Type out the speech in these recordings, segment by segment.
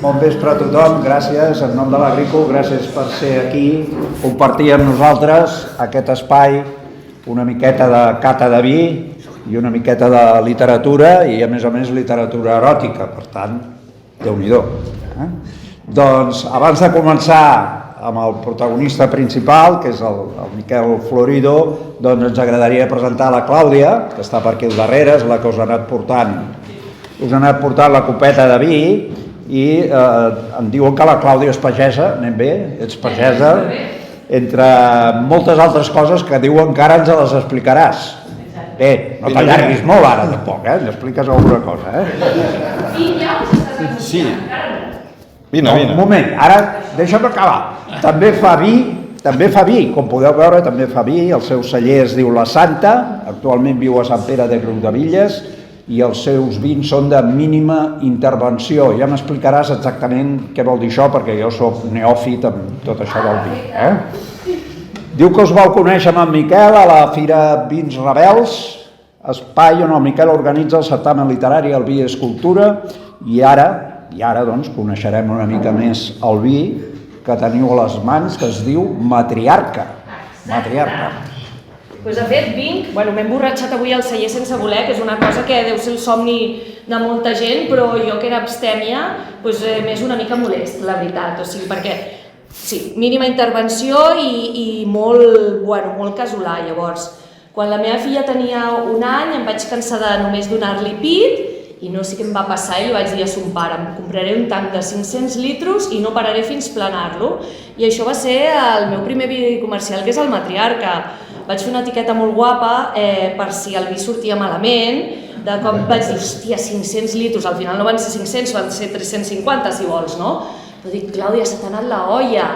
Bon vespre a tothom, gràcies, en nom de l'Agrico, gràcies per ser aquí, compartir amb nosaltres aquest espai, una miqueta de cata de vi i una miqueta de literatura i a més literatura eròtica, per tant, Déu-n'hi-do. Doncs abans de començar amb el protagonista principal, que és el Miquel Florido, doncs ens agradaria presentar la Clàudia, que està per aquí al darrere, és la que us ha anat portant. Us ha anat portant la copeta de vi i em diuen que la Clàudia és pagesa, anem bé, ets pagesa, entre moltes altres coses que diuen que ara ens les explicaràs. Bé, no t'allarguis molt ara tampoc, ens expliques alguna cosa, Sí. Vine. Un moment, ara deixa'm acabar. També fa vi, com podeu veure, també fa vi, el seu celler es diu La Santa, actualment viu a Sant Pere de Riudebitlles, i els seus vins són de mínima intervenció. Ja m'explicaràs exactament què vol dir això, perquè jo soc neòfit amb tot això del vi. Diu que us vau conèixer amb en Miquel a la Fira Vins Rebels, espai on el Miquel organitza el certamen literari El vi és cultura, i ara doncs coneixerem una mica més el vi que teniu a les mans, que es diu Matriarca. Pues de fet m'he emborratxat avui al celler sense voler, que és una cosa que deu ser el somni de molta gent, però jo que era abstèmia m'és una mica molest, la veritat, o sigui, perquè sí, mínima intervenció i molt casolà. Llavors, quan la meva filla tenia 1 any em vaig cansar de només donar-li pit i no sé què em va passar i li vaig dir a son pare, em compraré un tanc de 500 litres i no pararé fins planar-lo. I això va ser el meu primer vi comercial, que és el Matriarca. Vaig fer una etiqueta molt guapa per si el vi sortia malament, de cop vaig dir, hòstia, 500 litres, al final no van ser 500, van ser 350 si vols, no? Però dic, Clàudia, se t'ha anat la olla.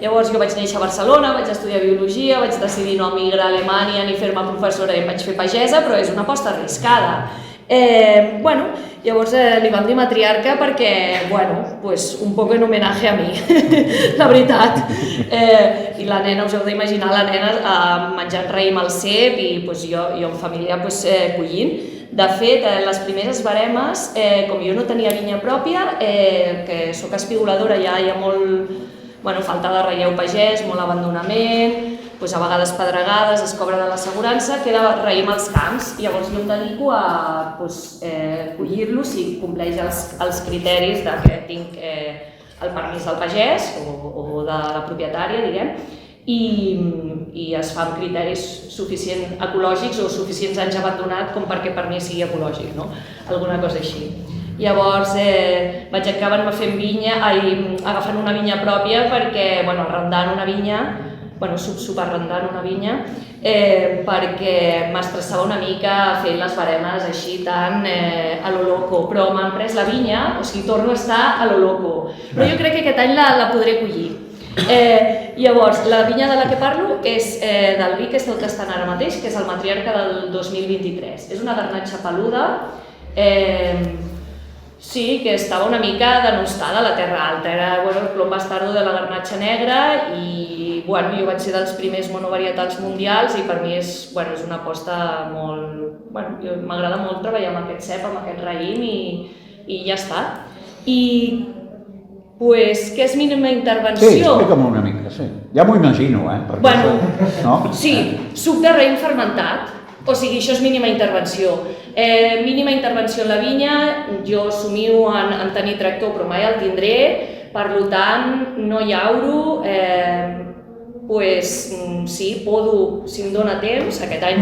Llavors jo vaig néixer a Barcelona, vaig estudiar Biologia, vaig decidir no emigrar a Alemanya ni fer-me professora i em vaig fer pagesa, però és una aposta arriscada. Llavors li vam dir Matriarca perquè, un poc en homenatge a mi, la veritat. I la nena, us heu d'imaginar, la nena menjant raïm al cep i jo en família collint. De fet, les primeres baremes, com jo no tenia vinya pròpia, que soc espigoladora, ja hi ha molt falta de relleu pagès, molt abandonament, a vegades pedregades, es cobra de l'assegurança, queda raïm als camps. Llavors jo em dedico a collir-lo si compleix els criteris que tinc el permís del pagès o de la propietària, diguem, i es fa amb criteris suficient ecològics o suficients anys abandonat com perquè per mi sigui ecològic, no? Alguna cosa així. Llavors vaig acabar fent agafant una vinya pròpia perquè, arrendant una vinya, subarrendant una vinya, perquè m'estressava una mica fer les baremes així tan a lo loco, però m'han pres la vinya, o sigui, torno a estar a lo loco. Però jo crec que aquest any la podré collir. Llavors, la vinya de la que parlo és del vi, que és el que estan ara mateix, que és el Matriarca del 2023. És una garnatxa peluda, sí, que estava una mica denostada a la Terra Alta. Era el plom bastardo de la garnatxa negra i jo vaig ser dels primers monovarietals mundials i per mi és una aposta molt... M'agrada molt treballar amb aquest cep, amb aquest raïm i ja està. I què és mínima intervenció? Sí, explica'm una mica, sí. Ja m'ho imagino, Sí, suc de raïm fermentat. O sigui, això és mínima intervenció. Mínima intervenció en la vinya, jo somio en tenir tractor, però mai el tindré, per tant, no llauro, sí, podo si em dóna temps, aquest any,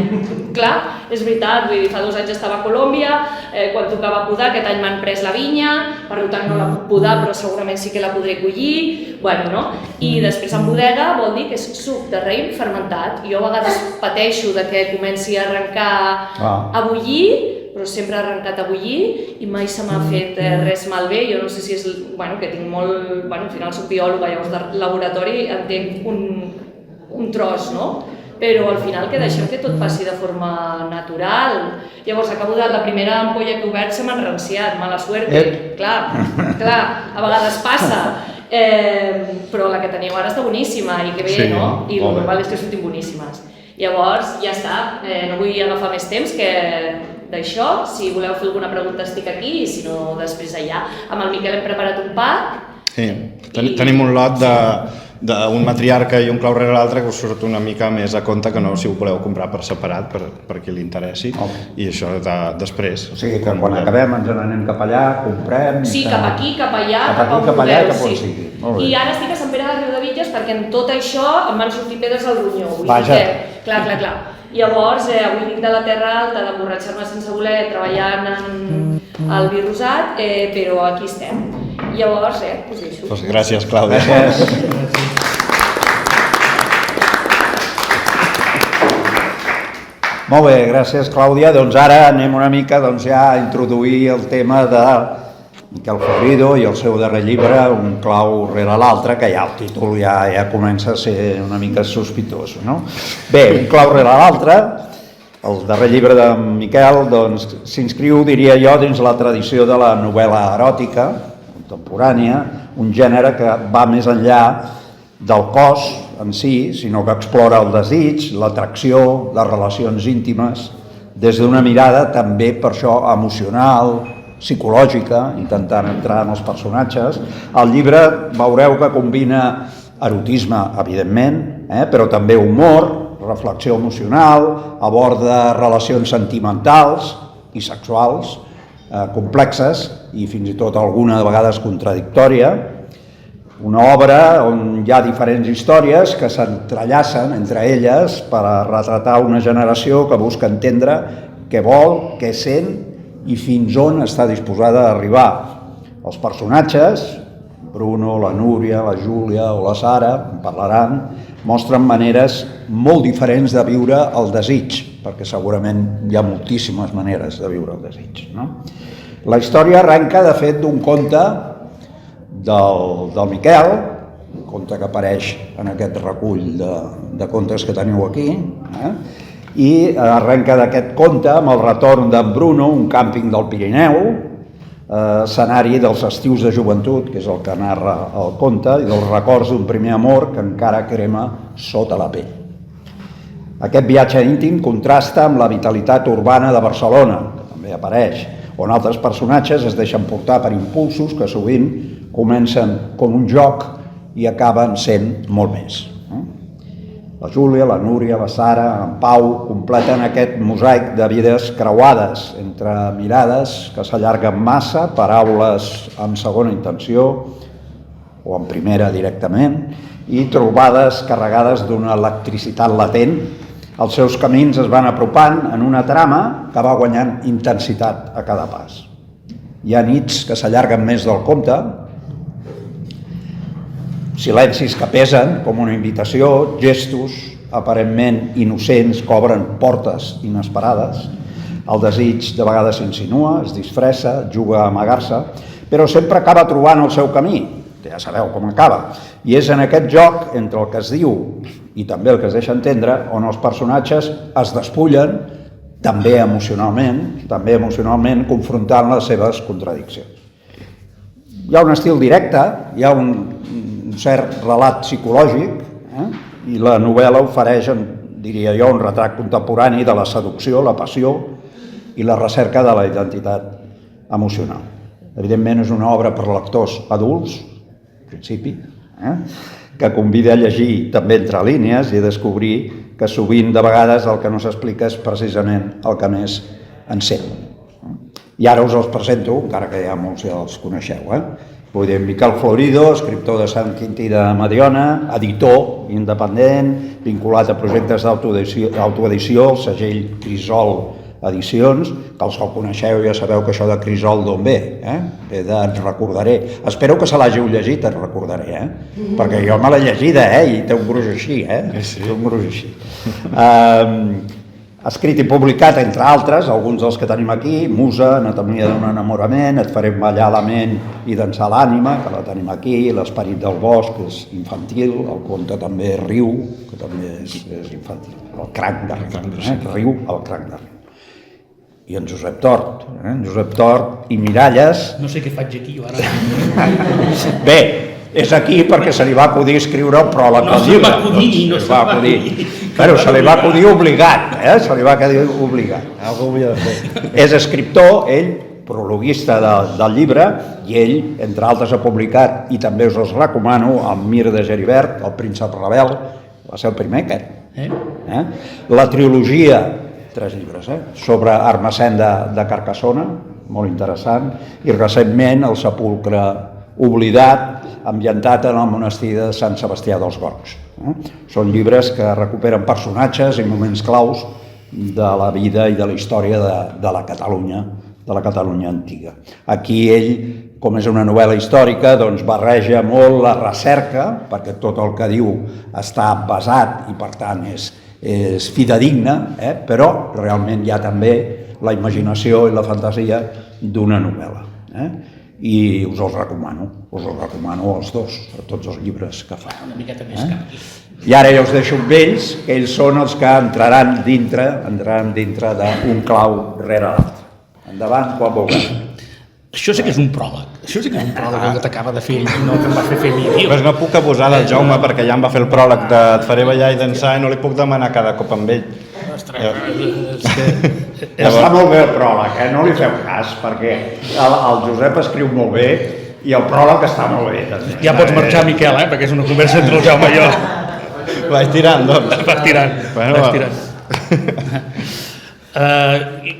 clar, és veritat, fa 2 anys estava a Colòmbia, quan tocava podar, aquest any m'han pres la vinya, per tant no la puc podar, però segurament sí que la podré collir, i després en bodega vol dir que és suc de raïm fermentat. Jo a vegades pateixo que comenci a arrencar a bullir, però sempre ha arrencat a bullir i mai se m'ha fet res malbé. Jo no sé si és que tinc molt... Al final soc biòloga, llavors de laboratori entenc un tros, no? Però al final que deixem que tot passi de forma natural. Llavors acabo de... La primera ampolla que he obert se m'ha enranciat, mala suerte. Clar, a vegades passa. Però la que teniu ara està boníssima i que bé, no? I el normal és que surtin boníssimes. Llavors ja està, no vull agafar més temps, que d'això. Si voleu fer alguna pregunta estic aquí i si no després allà. Amb el Miquel hem preparat un pack. Sí, tenim un lot d'un matriarca i un clau rere l'altre que us surt una mica més a compte que no si ho voleu comprar per separat per qui li interessi i això després. O sigui que quan acabem ens n'anem cap allà, comprem... Sí, cap aquí, cap allà, cap on sigui. I ara estic a Sant Pere de Riudebitlles perquè en tot això em van sortir pedres al ronyó. Vaja! Clar. Llavors, avui vinc de la Terra Alta d'emborratxar-me sense voler treballant al vi rosat, però aquí estem. Llavors, us deixo. Doncs gràcies, Clàudia. Molt bé, gràcies, Clàudia. Doncs ara anem una mica ja a introduir el tema de Miquel Florido i el seu darrer llibre, Un clau rere l'altre, que ja el títol ja comença a ser una mica sospitós, no? Bé, Un clau rere l'altre, el darrer llibre de Miquel, doncs s'inscriu, diria jo, dins la tradició de la novel·la eròtica contemporània, un gènere que va més enllà del cos en si, sinó que explora el desig, l'atracció, les relacions íntimes, des d'una mirada també, per això, emocional, psicològica, intentant entrar en els personatges. El llibre veureu que combina erotisme, evidentment, però també humor, reflexió emocional, aborda relacions sentimentals i sexuals complexes i fins i tot alguna de vegades contradictòria. Una obra on hi ha diferents històries que s'entrellacen entre elles per a retratar una generació que busca entendre què vol, què sent i fins on està disposada a arribar. Els personatges, Bruno, la Núria, la Júlia o la Sara, en parlaran, mostren maneres molt diferents de viure el desig, perquè segurament hi ha moltíssimes maneres de viure el desig, no? La història arrenca, de fet, d'un conte del Miquel, un conte que apareix en aquest recull de contes que teniu aquí, i arrenca d'aquest conte amb el retorn d'en Bruno, un càmping del Pirineu, escenari dels estius de joventut, que és el que narra el conte, i dels records d'un primer amor que encara crema sota la pell. Aquest viatge íntim contrasta amb la vitalitat urbana de Barcelona, que també apareix, on altres personatges es deixen portar per impulsos que sovint comencen com un joc i acaben sent molt més. La Júlia, la Núria, la Sara, en Pau completen aquest mosaic de vides creuades entre mirades que s'allarguen massa, paraules amb segona intenció o en primera directament i trobades carregades d'una electricitat latent. Els seus camins es van apropant en una trama que va guanyant intensitat a cada pas. Hi ha nits que s'allarguen més del compte, silencis que pesen com una invitació, gestos aparentment innocents que obren portes inesperades. El desig de vegades s'insinua, es disfressa, juga a amagar-se, però sempre acaba trobant el seu camí, ja sabeu com acaba. I és en aquest joc entre el que es diu i també el que es deixa entendre on els personatges es despullen també emocionalment confrontant les seves contradiccions. Hi ha un estil directe, hi ha un cert relat psicològic, i la novel·la ofereix, diria jo, un retrat contemporani de la seducció, la passió i la recerca de la identitat emocional. Evidentment és una obra per lectors adults, en principi, que convida a llegir també entre línies i a descobrir que sovint de vegades el que no s'explica és precisament el que més encén. I ara us els presento, encara que ja molts ja els coneixeu. Vull dir, Miquel Florido, escriptor de Sant Quintí de Mediona, editor independent, vinculat a projectes d'autoedició, el segell Crisol Edicions, que els que el coneixeu ja sabeu que això de Crisol d'on ve, ve de Et recordaré. Espero que se l'hàgiu llegit, Et recordaré, perquè jo me l'he llegida, i té un gruix així, Sí. Té un gruix així. Escrit i publicat, entre altres, alguns dels que tenim aquí, Musa, Anatomia d'un enamorament, Et farem ballar la ment i dansar l'ànima, que la tenim aquí, L'esperit del bosc, que és infantil, el conte també Riu, que també és infantil, el cranc de Riu, Riu, el cranc de Riu. I en Josep Tort, Josep Tort i Miralles. No sé què faig aquí, jo ara. Bé, és aquí perquè se li va acudir escriure el pròleg del llibre. No se va acudir, no se va acudir. Bueno, se li va acudir obligat, se li va acudir obligat. Algú ho havia de fer. És escriptor, ell, prologuista del llibre, i ell, entre altres, ha publicat, i també us els recomano, el Mir de Geribert, el príncep rebel, va ser el primer aquest. La trilogia, 3 llibres, sobre Ermessend de Carcassona, molt interessant, i recentment El sepulcre oblidat, ambientat en el monestir de Sant Sebastià dels Gorgs. Són llibres que recuperen personatges i moments claus de la vida i de la història de la Catalunya antiga. Aquí ell, com és una novel·la històrica, doncs barreja molt la recerca, perquè tot el que diu està basat i per tant és fidedigne, però realment hi ha també la imaginació i la fantasia d'una novel·la. I us els recomano els dos, a tots els llibres que fa. Una miqueta més cap aquí. I ara ja us deixo amb ells, que ells són els que entraran dintre d'un clau rere l'altre. Endavant, quan vulgueu. Això sí que és un pròleg. Això sí que és un pròleg el que t'acaba de fer, no que em vas fer a mi. Pues no puc abusar del Jaume perquè ja em va fer el pròleg de Et faré ballar i dansar i no li puc demanar cada cop amb ell. Està molt bé el pròleg, no li feu cas, perquè el Josep escriu molt bé i el pròleg està molt bé. Ja pots marxar, Miquel, perquè és una conversa entre el Jaume i jo. Vaig tirant, doncs. Vas tirant.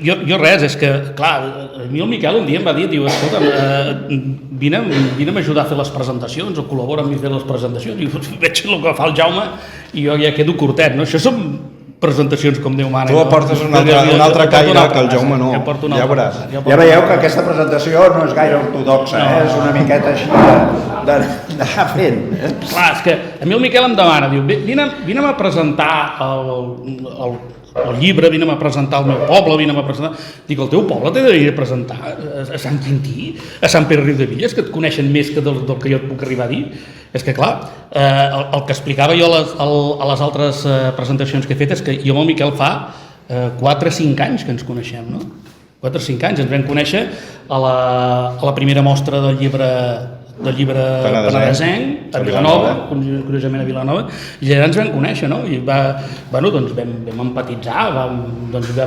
Jo res, és que, clar, a mi el Miquel un dia em va dir, diu, escolta, vine a m'ajudar a fer les presentacions o col·labora amb mi a fer les presentacions, i veig el que fa el Jaume i jo ja quedo curtet, no? Això són presentacions com Déu mana. Tu aportes una altra caire que el Jaume no, ja veuràs. Ja veieu que aquesta presentació no és gaire ortodoxa, és una miqueta així d'anar fent. Clar, és que a mi el Miquel em demana, diu, vine a presentar el llibre, vine a presentar el meu poble, vine a presentar... Dic, el teu poble t'he de presentar a Sant Quintí, a Sant Pere Riudevilles, que et coneixen més que del que jo et puc arribar a dir. És que, clar, el que explicava jo a les altres presentacions que he fet és que jo amb el Miquel fa 4 o 5 anys que ens coneixem, no? 4 o 5 anys. Ens vam conèixer a la primera mostra del llibre penedesenc, a Vilanova, curiosament a Vilanova, i allà ens vam conèixer, no? I doncs vam empatitzar, va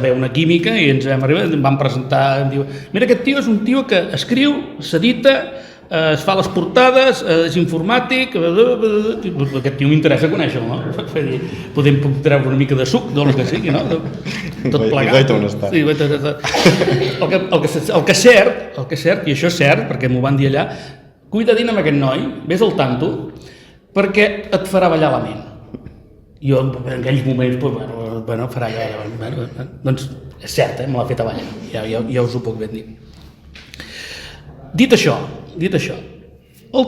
haver una química i ens vam arribar, em van presentar, em diu, mira, aquest tio és un tio que escriu, s'edita, es fa les portades, és informàtic, aquest tio m'interessa conèixer-lo, no? Podem treure una mica de suc, del que sigui, no? Tot plegat. El que és cert, i això és cert, perquè m'ho van dir allà, cuida't amb aquest noi, vés al tanto, perquè et farà ballar la ment. Jo en aquells moments, farà ballar la ment. Doncs és cert, me l'ha fet a ballar, ja us ho puc ben dir. Dit això, el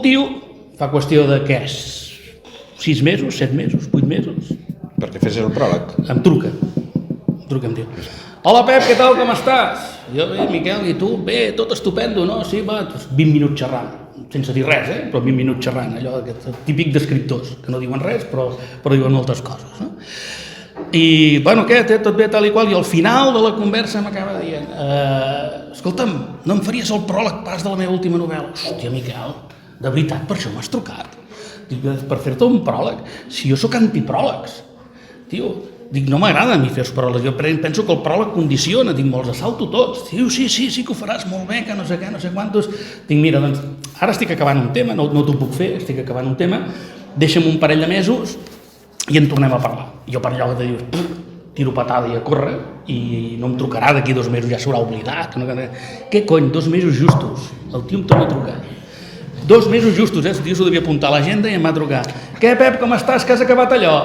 tio fa qüestió de què és? 6 mesos, 7 mesos, 8 mesos? Perquè fessis el pròleg. Em truca, em diu, hola Pep, què tal, com estàs? Jo bé, Miquel, i tu? Bé, tot estupendo, no? Sí, va, 20 minuts xerrant, sense dir res, però 20 minuts xerrant, allò típic d'escriptors, que no diuen res, però diuen moltes coses, no? I, bueno, què, tot bé, tal i qual, i al final de la conversa m'acaba dient, escolta'm, no em faries el pròleg pas de la meva última novel·la? Hòstia, Miquel, de veritat, per això m'has trucat? Dic, per fer-te un pròleg? Si jo sóc antipròlegs, tio, dic, no m'agrada a mi fer els pròlegs, jo penso que el pròleg condiciona, dic, me'ls assalto tots, diu, sí, que ho faràs molt bé, que no sé què, no sé quantos, dic, mira, doncs, ara estic acabant un tema, no t'ho puc fer, estic acabant un tema, deixa'm un parell de mesos i en tornem a parlar. Jo per allò que dius, tiro patada i a córrer, i no em trucarà, d'aquí 2 mesos ja s'haurà oblidat, què cony, 2 mesos justos, el tio em torna a trucar. 2 mesos justos, el tio s'ho devia apuntar a l'agenda i em va trucar. Què, Pep, com estàs, que has acabat allò?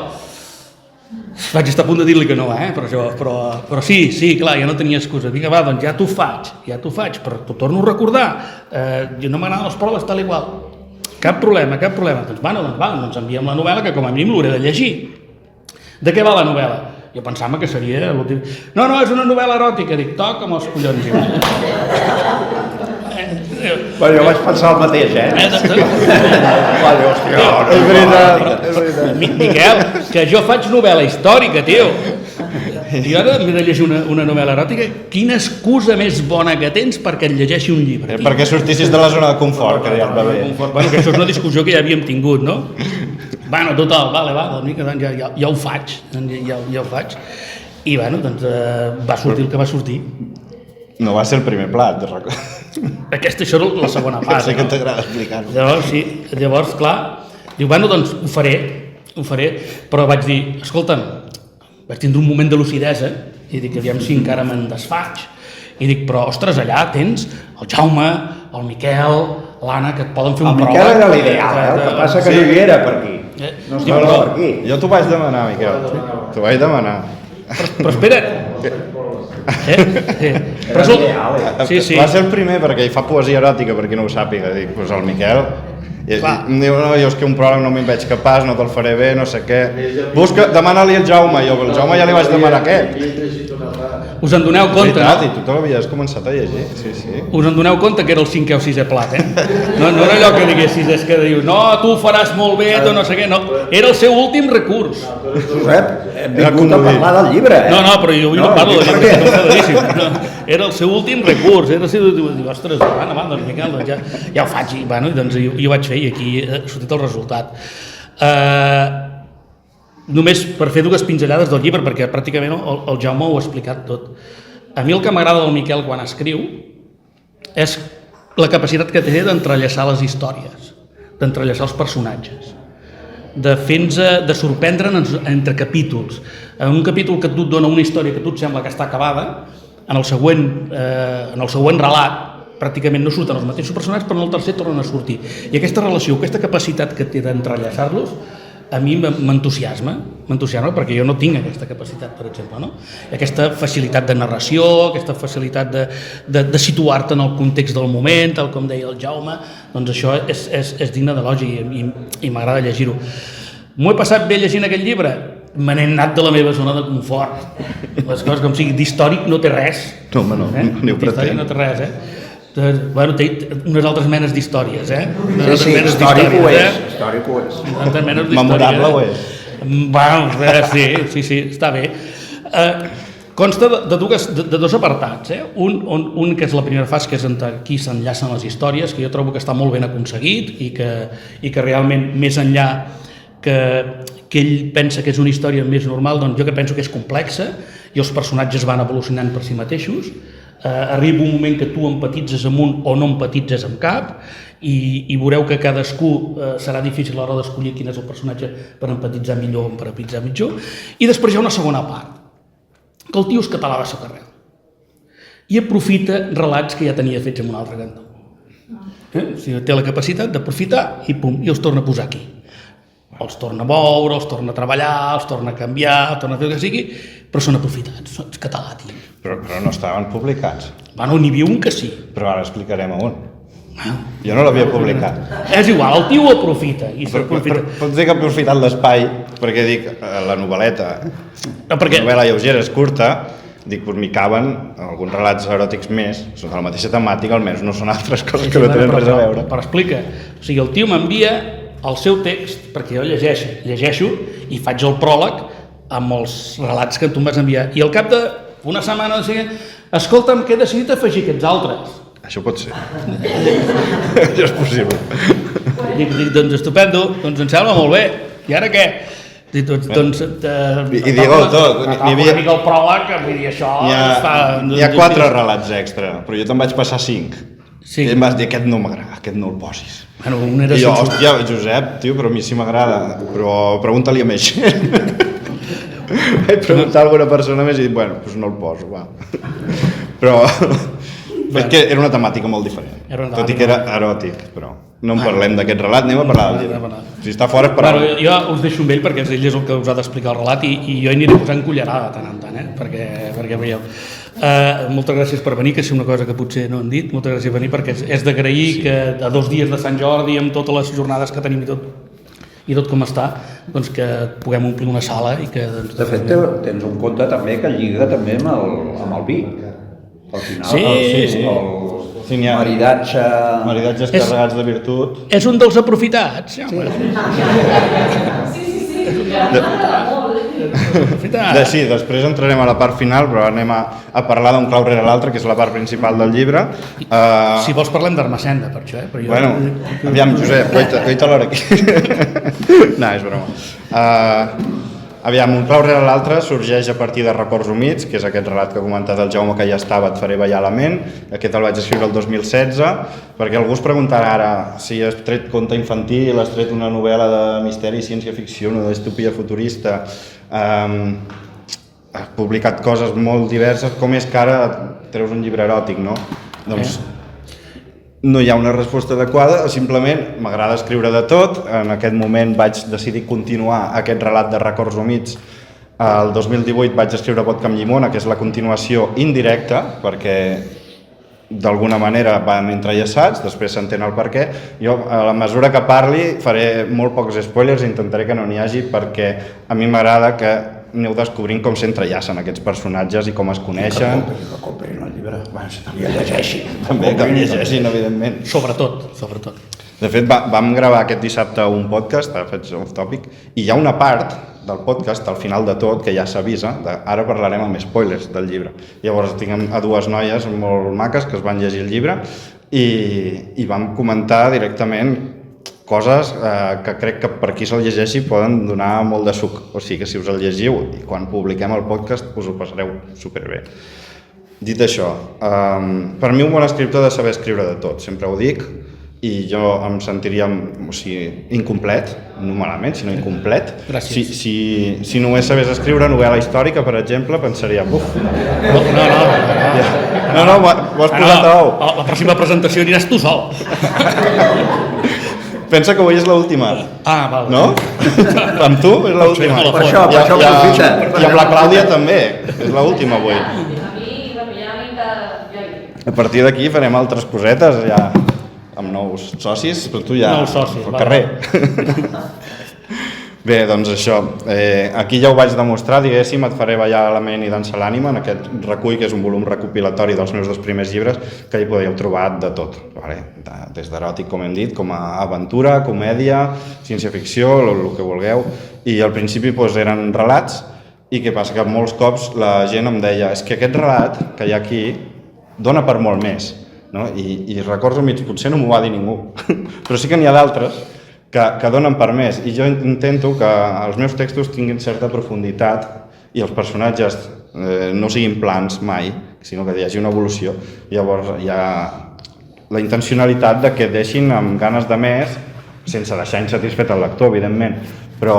Vaig estar a punt de dir-li que no, però sí, clar, ja no tenia excusa. Vinga, va, doncs ja t'ho faig, però t'ho torno a recordar. Jo no m'agraden les proves tal i qual. Cap problema. Doncs enviem la novel·la, que com a mínim l'hauré de llegir. De què va la novel·la? Jo pensava que seria l'últim... No, és una novel·la eròtica. Dic, toca amb els collons. Bueno, jo vaig pensar el mateix, Hòstia, és veritat. Miquel, que jo faig novel·la històrica, tio. I ara m'he de llegir una novel·la eròtica. Quina excusa més bona que tens perquè et llegeixi un llibre? Perquè sortissis de la zona de confort, que ja et va bé. Bueno, que això és una discussió que ja havíem tingut, no? Bueno, total, vale, ja ho faig, ja ho faig. I bueno, doncs va sortir el que va sortir. No va ser el primer plat, de record. Això era la segona part. Sé que t'agrada explicar-ho. Llavors, sí, llavors, clar, diu, bueno, doncs ho faré, però vaig dir, escolta'm, vaig tindre un moment de lucidesa i dic, aviam si encara me'n desfaig. I dic, però, ostres, allà tens el Jaume, el Miquel, l'Anna, que et poden fer un prova. El Miquel era l'ideal, el que passa que no hi era per aquí. No estava per aquí. Jo t'ho vaig demanar, Miquel. T'ho vaig demanar. Però espera't. Era l'ideal, Sí. Va ser el primer perquè hi fa poesia eròtica, per qui no ho sàpiga. Dic, doncs el Miquel... I em diu, no, jo és que un pròleg no me'n veig capaç, no te'l faré bé, no sé què. Demana-li al Jaume, jo el Jaume ja li vaig demanar aquest. Us en doneu compte, I tu te l'havies començat a llegir, sí. Us en doneu compte que era el 5è o 6è plat, No era allò que diguessis, és que diu, no, tu ho faràs molt bé, tu no sé què, no. Era el seu últim recurs. Josep, hem vingut a parlar del llibre, No, però jo no parlo del llibre, era el seu últim recurs, era el seu últim... Ostres, doncs Miquel, ja ho faig, i doncs jo ho vaig fer i aquí ha sortit el resultat. Només per fer dues pinzellades del llibre, perquè pràcticament el Jaume ho ha explicat tot. A mi el que m'agrada del Miquel quan escriu és la capacitat que té d'entrellaçar les històries, d'entrellaçar els personatges, de sorprendre'ns entre capítols. En un capítol que tu et dona una història que a tu et sembla que està acabada, en el següent relat pràcticament no surten els mateixos personatges, però en el tercer tornen a sortir. I aquesta relació, aquesta capacitat que té d'entrellaçar-los, a mi m'entusiasma, perquè jo no tinc aquesta capacitat, per exemple, no? Aquesta facilitat de narració, aquesta facilitat de situar-te en el context del moment, tal com deia el Jaume, doncs això és digne d'elogi i m'agrada llegir-ho. M'ho he passat bé llegint aquest llibre? Me n'he anat de la meva zona de confort. Les coses com sigui, d'històric no té res. No, home, no, ni ho pretén. No té res, Bueno, té unes altres menes d'històries, Sí, històric ho és. Històric ho és. Memorable ho és. Bueno, sí, està bé. Consta de dos apartats, un que és la primera fase, que és entre qui s'enllacen les històries, que jo trobo que està molt ben aconseguit i que realment més enllà que ell pensa que és una història més normal, doncs jo que penso que és complexa i els personatges van evolucionant per si mateixos. Arriba un moment que tu empatitzes amb un o no empatitzes amb cap i veureu que cadascú serà difícil a l'hora d'escollir quin és el personatge per empatitzar millor o per empatitzar millor. I després hi ha una segona part, que el tio és català de socarrel i aprofita relats que ja tenia fets en un altre cantó. O sigui, té la capacitat d'aprofitar i pum, i els torna a posar aquí. Els torna a moure, els torna a treballar, els torna a canviar, els torna a fer el que sigui, però són aprofitats, és català, tio. Però no estaven publicats. Bueno, n'hi havia un que sí. Però ara explicarem a on. Jo no l'havia publicat. És igual, el tio ho aprofita. Pots dir que ha aprofitat l'espai, perquè dic, la novel·leta, la novel·la lleugera és curta, dic, doncs m'hi caben alguns relats eròtics més, són de la mateixa temàtica, almenys no són altres coses que no tenen res a veure. Però explica, o sigui, el tio m'envia el seu text, perquè jo llegeixo i faig el pròleg amb els relats que tu em vas enviar. I al cap d'una setmana escolta'm, que he decidit afegir aquests altres. Això pot ser. Això és possible. Dic, doncs estupendo, doncs em sembla molt bé. I ara què? I digueu tot. Una mica el pròleg, vull dir, això... Hi ha 4 relats extra, però jo te'n vaig passar 5. I em vas dir, aquest no m'agrada, aquest no el posis. Bueno, un era... I jo, hòstia, Josep, tio, però a mi sí m'agrada, però pregunta-li a més gent. Vaig preguntar a alguna persona més i dic, bueno, doncs no el poso, va. Però és que era una temàtica molt diferent, tot i que era eròtic, però no en parlem d'aquest relat, anem a parlar del llibre. Si està fora és per ara. Jo us deixo amb ell perquè ell és el que us ha d'explicar el relat i jo hi aniré posant cullerada de tant en tant, perquè veieu. Moltes gràcies per venir, que és una cosa que potser no han dit, moltes gràcies per venir perquè és d'agrair que a 2 dies de Sant Jordi, amb totes les jornades que tenim i tot com està, doncs que puguem omplir una sala i que... De fet, tens un compte també que lliga també amb el vi. Al final, el maridatge... Maridatges carregats de virtut. És un dels aprofitats. Sí. Sí, després entrarem a la part final, però anem a parlar d'un clau rere l'altre, que és la part principal del llibre. Si vols parlem d'Ermessenda, per això, però jo... Bueno, aviam, Josep, coita l'hora aquí. No, és broma. Aviam, un clau rere l'altre sorgeix a partir de Records humits, que és aquest relat que ha comentat el Jaume, que ja estava, et faré ballar la ment. Aquest el vaig escriure el 2016, perquè algú es preguntarà ara si has tret conte infantil, has tret una novel·la de misteri i ciència-ficció, una distopia futurista, has publicat coses molt diverses, com és que ara treus un llibre eròtic, no? Doncs no hi ha una resposta adequada, simplement m'agrada escriure de tot. En aquest moment vaig decidir continuar aquest relat de Records humits. El 2018 vaig escriure Vodka amb llimona, que és la continuació indirecta, perquè d'alguna manera van entrellaçats, després s'entén el per què. Jo, a la mesura que parli, faré molt pocs spoilers i intentaré que no n'hi hagi, perquè a mi m'agrada que aneu descobrint com s'entrellacen aquests personatges i com es coneixen. Que comprin el llibre, bueno, si també el llegeixin. També que el llegeixin, evidentment. Sobretot. De fet, vam gravar aquest dissabte un podcast, faig off topic, i hi ha una part del podcast, al final de tot, que ja s'avisa, ara parlarem amb spoilers del llibre. Llavors tinc a dues noies molt maques que es van llegir el llibre i vam comentar directament coses que crec que per qui se'l llegeixi poden donar molt de suc. O sigui que si us el llegiu i quan publiquem el podcast us ho passareu superbé. Dit això, per mi un bon escriptor ha de saber escriure de tot, sempre ho dic, i jo em sentiria incomplet, no malament, sinó incomplet. Gràcies. Si només sabés escriure novel·la històrica, per exemple, pensaria, buf. No, ho has posat a ou. La pròxima presentació aniràs tu sol. Pensa que avui és l'última. Val. No? Amb tu és l'última. Per això aprofita. I amb la Clàudia també, és l'última avui. A partir d'aquí farem altres cosetes ja amb nous socis, però tu ja nous socis, al carrer. Bé, doncs això, aquí ja ho vaig demostrar, diguéssim, et faré ballar la ment i dansar l'ànima, en aquest recull, que és un volum recopilatori dels meus 2 primers llibres, que hi podeu trobar de tot, vale? Des d'eròtic, com hem dit, com a aventura, comèdia, ciència-ficció, el que vulgueu, i al principi doncs, eren relats, i què passa? Que molts cops la gent em deia és que aquest relat que hi ha aquí dona per molt més, no? I Records humits potser no m'ho va dir ningú, però sí que n'hi ha d'altres que donen per més, i jo intento que els meus textos tinguin certa profunditat i els personatges no siguin plans mai, sinó que hi hagi una evolució. Llavors hi ha la intencionalitat de que deixin amb ganes de més, sense deixar insatisfet el lector, evidentment, però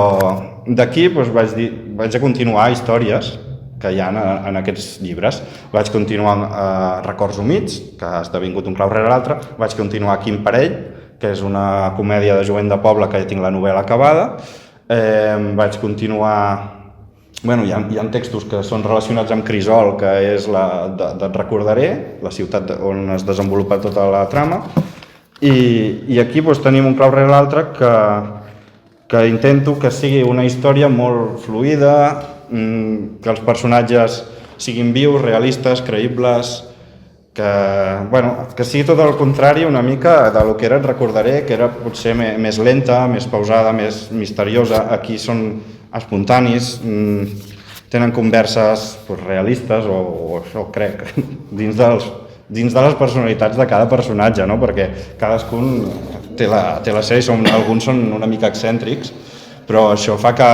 d'aquí doncs, vaig a continuar històries que hi ha en aquests llibres. Vaig continuar Records humits, que ha esdevingut un clau rere l'altre, vaig continuar Quin parell, que és una comèdia de jovent de poble que ja tinc la novel·la acabada. Vaig continuar... Bueno, hi ha textos que són relacionats amb Crisol, que és d'Et recordaré, la ciutat on es desenvolupa tota la trama. I aquí doncs, tenim un clau rere l'altre que intento que sigui una història molt fluida, que els personatges siguin vius, realistes, creïbles, que sigui tot el contrari una mica del que era Et recordaré, que era potser més lenta, més pausada, més misteriosa. Aquí són espontanis, tenen converses realistes, o això crec, dins de les personalitats de cada personatge, no? Perquè cadascun té la seva, alguns són una mica excèntrics, però això fa que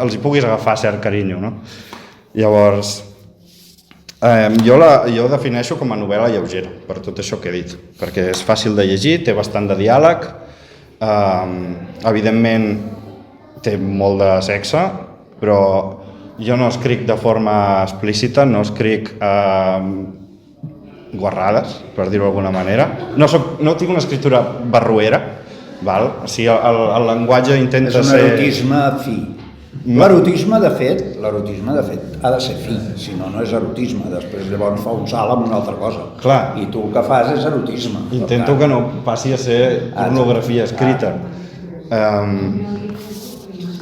els hi puguis agafar cert carinyo, no? Llavors, jo defineixo com a novel·la lleugera, per tot això que he dit, perquè és fàcil de llegir, té bastant de diàleg, evidentment té molt de sexe, però jo no escric de forma explícita, no escric guarrades, per dir-ho d'alguna manera. No tinc una escriptura barroera, val? O sigui, el llenguatge intenta ser... És un erotisme fi. L'erotisme, de fet, ha de ser fi, si no, no és erotisme. Després llavors fa un salt amb una altra cosa. Clar. I tu el que fas és erotisme. Intento que no passi a ser pornografia escrita.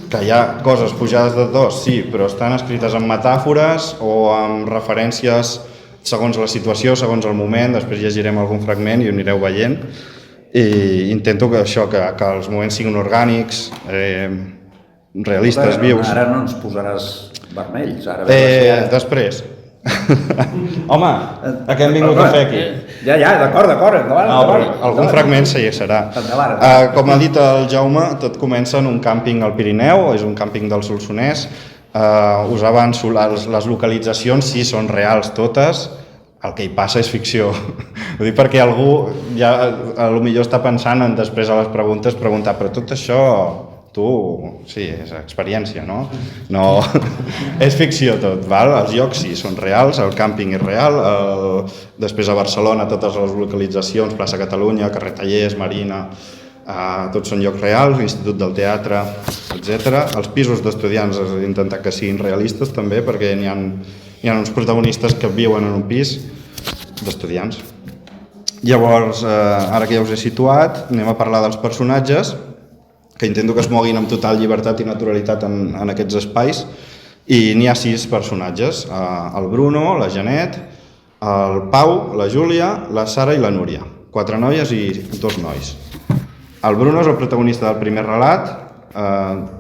Que hi ha coses pujades de dos, sí, però estan escrites amb metàfores o amb referències segons la situació, segons el moment. Després llegirem algun fragment i ho anireu veient. I intento que això, que els moments siguin orgànics, realistes, vius. Ara no ens posaràs Vermells, ara ve Després. Home, a què hem vingut a fer aquí? Ja, d'acord, endavant. No, però algun fragment sí serà. Endavant. Com ha dit el Jaume, tot comença en un càmping al Pirineu, és un càmping del Solsonès. Us avanço, les localitzacions sí són reals totes, el que hi passa és ficció. Ho dic perquè algú ja potser està pensant en després a les preguntes preguntar, però tot això, tu, sí, és experiència, no? No, és ficció tot, val? Els llocs sí, són reals, el càmping és real, després a Barcelona totes les localitzacions, plaça Catalunya, carrer Tallers, Marina, tots són llocs reals, l'Institut del Teatre, etc. Els pisos d'estudiants he intentat que siguin realistes també, perquè hi ha uns protagonistes que viuen en un pis d'estudiants. Llavors, ara que ja us he situat, anem a parlar dels personatges, que intento que es moguin amb total llibertat i naturalitat en aquests espais, i n'hi ha 6 personatges, el Bruno, la Janet, el Pau, la Júlia, la Sara i la Núria, 4 noies i 2 nois. El Bruno és el protagonista del primer relat,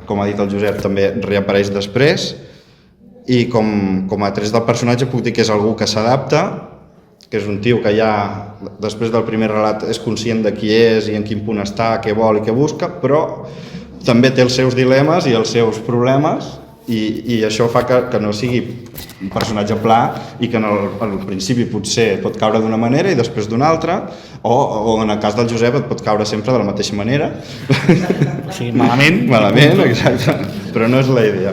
com ha dit el Josep també reapareix després, i com a trets del personatge puc dir que és algú que s'adapta, que és un tio que ja després del primer relat és conscient de qui és i en quin punt està, què vol i què busca, però també té els seus dilemes i els seus problemes, i això fa que no sigui un personatge pla i que al principi potser pot caure d'una manera i després d'una altra, o en el cas del Josep et pot caure sempre de la mateixa manera. O sigui, malament. Malament, exacte, però no és la idea.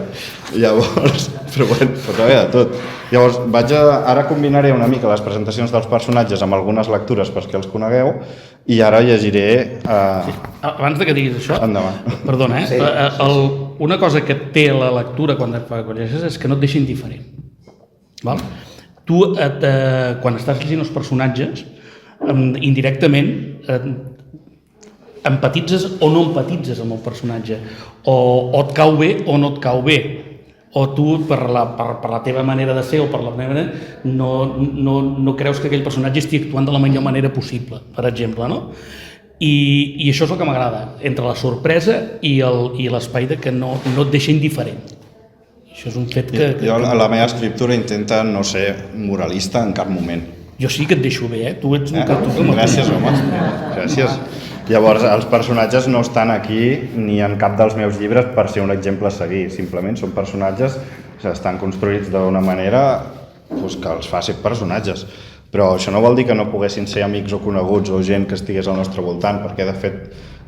Llavors, però bueno, pot haver de tot. Llavors, ara combinaré una mica les presentacions dels personatges amb algunes lectures perquè els conegueu, i ara llegiré... Abans de que diguis això, endavant. Perdona, Sí. Una cosa que té la lectura quan llegeixes és que no et deixa indiferent. Val? Tu, quan estàs llegint els personatges, indirectament empatitzes o no empatitzes amb el personatge, o et cau bé o no et cau bé, o tu per la teva manera de ser o per la manera no creus que aquell personatge estigui actuant de la millor manera possible, per exemple, no? I això és el que m'agrada, entre la sorpresa i l'espai de que no et deixa indiferent. Això és un fet que... Jo a la meva escriptura intenta no ser moralista en cap moment. Jo sí que et deixo bé, tu ets un Gràcies, home. Gràcies. Llavors, els personatges no estan aquí ni en cap dels meus llibres per ser un exemple a seguir. Simplement són personatges que estan construïts d'una manera que els fa ser personatges. Però això no vol dir que no poguessin ser amics o coneguts o gent que estigués al nostre voltant, perquè de fet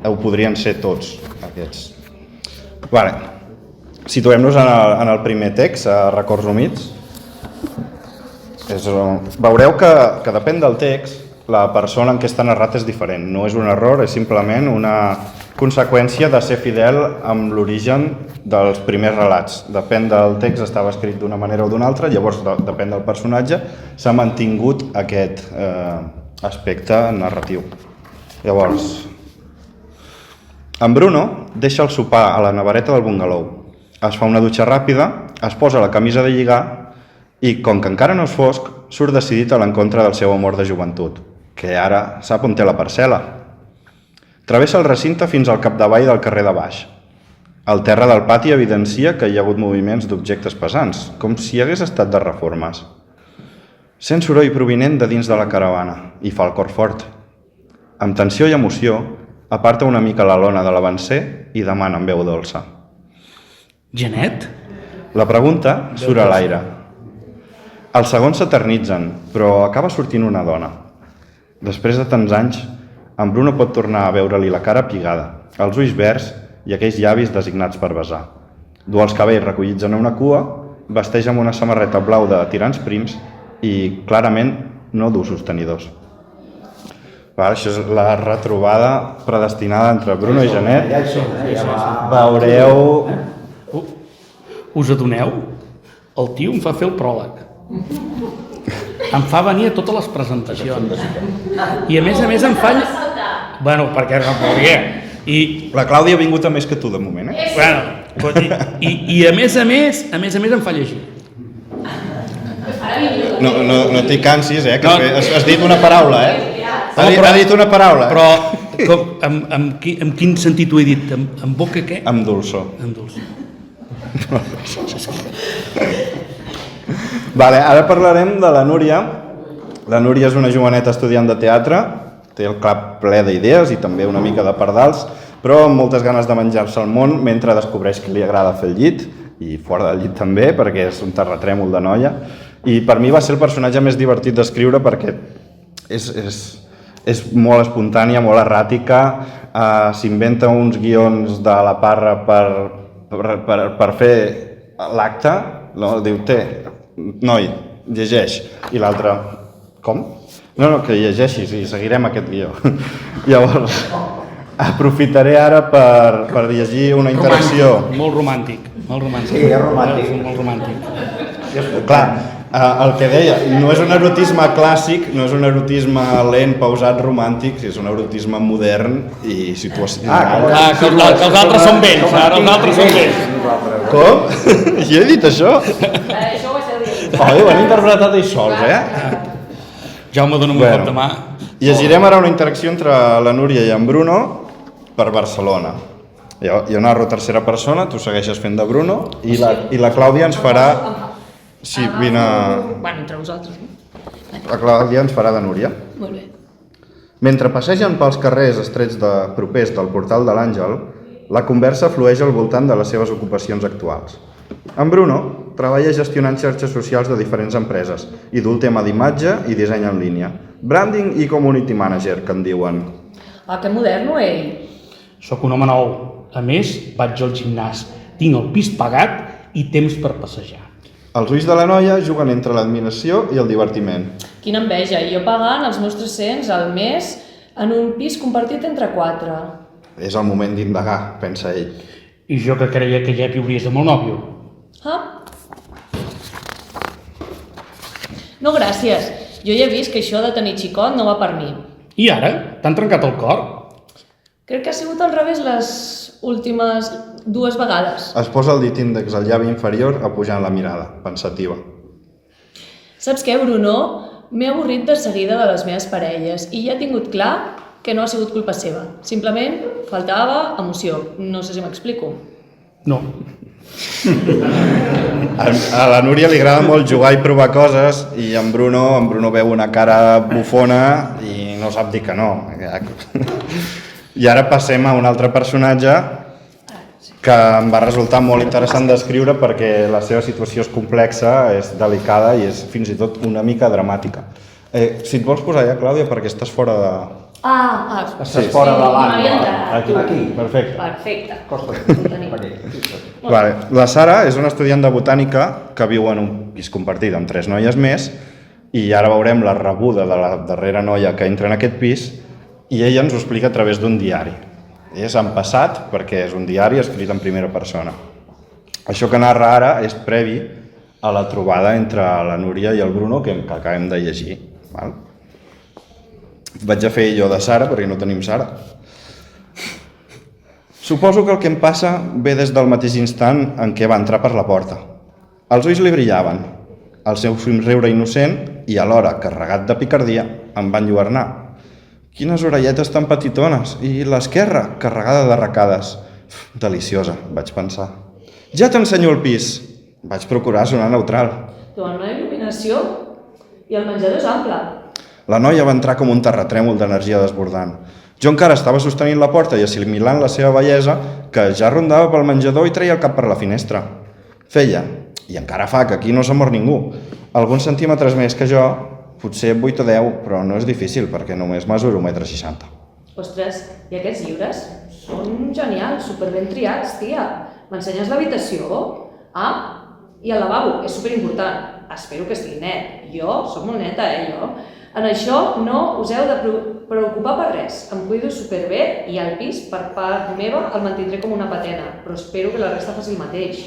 ho podrien ser tots, aquests. Vale. Situem-nos en el primer text, a Records humits. Veureu que depèn del text, la persona en què està narrat és diferent. No és un error, és simplement una conseqüència de ser fidel amb l'origen dels primers relats. Depèn del text, estava escrit d'una manera o d'una altra, llavors depèn del personatge, s'ha mantingut aquest aspecte narratiu. Llavors, en Bruno deixa el sopar a la nevareta del bungalou. Es fa una dutxa ràpida, es posa la camisa de lligar i, com que encara no és fosc, surt decidit a l'encontre del seu amor de joventut, que ara sap on té la parcel·la. Travessa el recinte fins al capdavall del carrer de baix. El terra del pati evidencia que hi ha hagut moviments d'objectes pesants, com si hagués estat de reformes. Sent soroll provinent de dins de la caravana i fa el cor fort. Amb tensió i emoció, aparta una mica la lona de l'avancer i demana amb veu dolça. Janet? La pregunta surt a l'aire. Els segons s'eternitzen, però acaba sortint una dona. Després de tants anys, en Bruno pot tornar a veure-li la cara pigada, els ulls verds i aquells llavis designats per besar. Du els cabells recollits en una cua, vesteix amb una samarreta blau de tirants prims i, clarament, no du sostenidors. Això és la retrobada predestinada entre Bruno i Janet. Veureu... Us adoneu? El tio em fa fer el pròleg. Em fa venir a totes les presentacions. I a més em fa... Bueno, perquè no podia. I... La Clàudia ha vingut a més que tu, de moment, eh? Bueno, i a més em fa llegir. No t'hi cansis, eh? Que has dit una paraula, eh? Ha dit una paraula. Però, amb quin sentit ho he dit? Amb boca què? Amb dolçor. Amb dolçor. Vale, ara parlarem de la Núria. La Núria és una joveneta estudiant de teatre, té el cap ple d'idees i també una mica de pardals, però amb moltes ganes de menjar-se el món mentre descobreix que li agrada fer el llit, i fora del llit també, perquè és un terratrèmol de noia. I per mi va ser el personatge més divertit d'escriure perquè és molt espontània, molt erràtica, s'inventa uns guions de la parra per fer l'acte, no? Diu, noi, llegeix, i l'altre, com? No, que llegeixis i seguirem aquest guió. Llavors, aprofitaré ara per llegir una interacció. Molt romàntic, molt romàntic. Sí, és romàntic. Molt romàntic. Clar, el que deia, no és un erotisme clàssic, no és un erotisme lent, pausat, romàntic, és un erotisme modern i situacional. Que els altres són vells, ara els altres són vells. Com? Jo he dit això? Això ho vaig dir. Ho han interpretat ells sols, Jaume, dona'm un cop de mà. Llegirem ara una interacció entre la Núria i en Bruno per Barcelona. Jo narro tercera persona, tu segueixes fent de Bruno i la Clàudia ens farà... Sí, vine... Bueno, entre vosaltres, no? La Clàudia ens farà de Núria. Molt bé. Mentre passegen pels carrers estrets propers del Portal de l'Àngel, la conversa flueix al voltant de les seves ocupacions actuals. En Bruno treballa gestionant xarxes socials de diferents empreses i duu el tema d'imatge i disseny en línia. Branding i community manager, que en diuen. Que moderno, ell. Soc un home nou. A més, vaig al gimnàs. Tinc el pis pagat i temps per passejar. Els ulls de la noia juguen entre l'admiració i el divertiment. Quina enveja, i jo pagant els meus 300 al mes en un pis compartit entre 4. És el moment d'indagar, pensa ell. I jo que creia que ja viuries amb el nòvio. No, gràcies. Jo ja he vist que això de tenir xicot no va per mi. I ara? T'han trencat el cor? Crec que ha sigut al revés les últimes 2 vegades. Es posa el dit índex al llavi inferior apujant la mirada, pensativa. Saps què, Bruno? M'he avorrit de seguida de les meves parelles i ja he tingut clar que no ha sigut culpa seva. Simplement faltava emoció. No sé si m'explico. No. A la Núria li agrada molt jugar i provar coses i en Bruno veu una cara bufona i no sap dir que no. I ara passem a un altre personatge que em va resultar molt interessant d'escriure perquè la seva situació és complexa, és delicada i és fins i tot una mica dramàtica. Si et vols posar ja, Clàudia, perquè estàs fora de... Estàs fora de l'ànima. Aquí, perfecte. Perfecte. Vale. La Sara és una estudiant de botànica que viu en un pis compartit amb 3 noies més i ara veurem la rebuda de la darrera noia que entra en aquest pis i ella ens ho explica a través d'un diari. És en passat perquè és un diari escrit en primera persona. Això que narra ara és previ a la trobada entre la Núria i el Bruno que acabem de llegir. Val? Vaig a fer jo de Sara perquè no tenim Sara. Suposo que el que em passa ve des del mateix instant en què va entrar per la porta. Els ulls li brillaven, el seu somriure innocent i alhora carregat de picardia em van lluernar. Quines orelletes tan petitones i l'esquerra carregada d'arracades. Deliciosa, vaig pensar. Ja t'ensenyo el pis. Vaig procurar sonar neutral. Dona una il·luminació i el menjador és ample. La noia va entrar com un terratrèmol d'energia desbordant. Jo encara estava sostenint la porta i assimilant la seva bellesa que ja rondava pel menjador i treia el cap per la finestra. Feia, i encara fa, que aquí no s'ha mort ningú, alguns centímetres més que jo, potser 8 o 10, però no és difícil perquè només mesuro 1,60 m. Ostres, i aquests llibres? Són genials, superben triats, tia. M'ensenyes l'habitació? I el lavabo, és superimportant. Espero que estigui net. Jo soc molt neta, jo. En això no us heu de preocupar per res. Em cuido superbé i al pis, per part meva, el mantindré com una patena, però espero que la resta faci el mateix.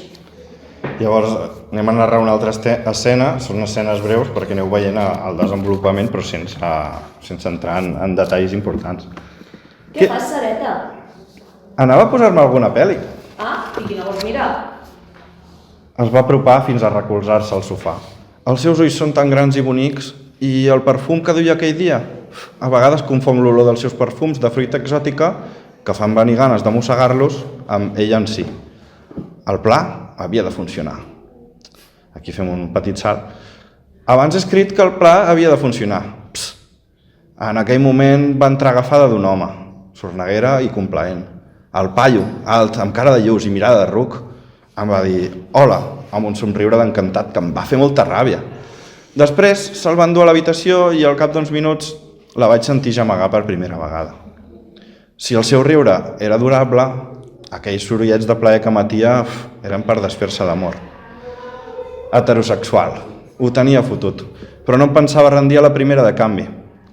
Llavors anem a narrar una altra escena, són escenes breus perquè aneu veient el desenvolupament però sense entrar en detalls importants. Què fas, Sareta? Anava a posar-me alguna pel·li. I quina vols mirar? Es va apropar fins a recolzar-se al sofà. Els seus ulls són tan grans i bonics i el perfum que duia aquell dia. A vegades confon l'olor dels seus perfums de fruita exòtica que fan venir ganes de mossegar-los amb ella en si. El pla, havia de funcionar. Aquí fem un petit salt. Abans he escrit que el pla havia de funcionar. En aquell moment va entrar agafada d'un home, sorneguera i complaent. El paio, alt, amb cara de lluç i mirada de ruc, em va dir hola, amb un somriure d'encantat que em va fer molta ràbia. Després se'l va endur a l'habitació i al cap d'uns minuts la vaig sentir gemegar per primera vegada. Si el seu riure era adorable, aquells sorollets de plaer que emetia eren per desfer-se d'amor. Heterosexual, ho tenia fotut, però no em pensava rendir a la primera de canvi.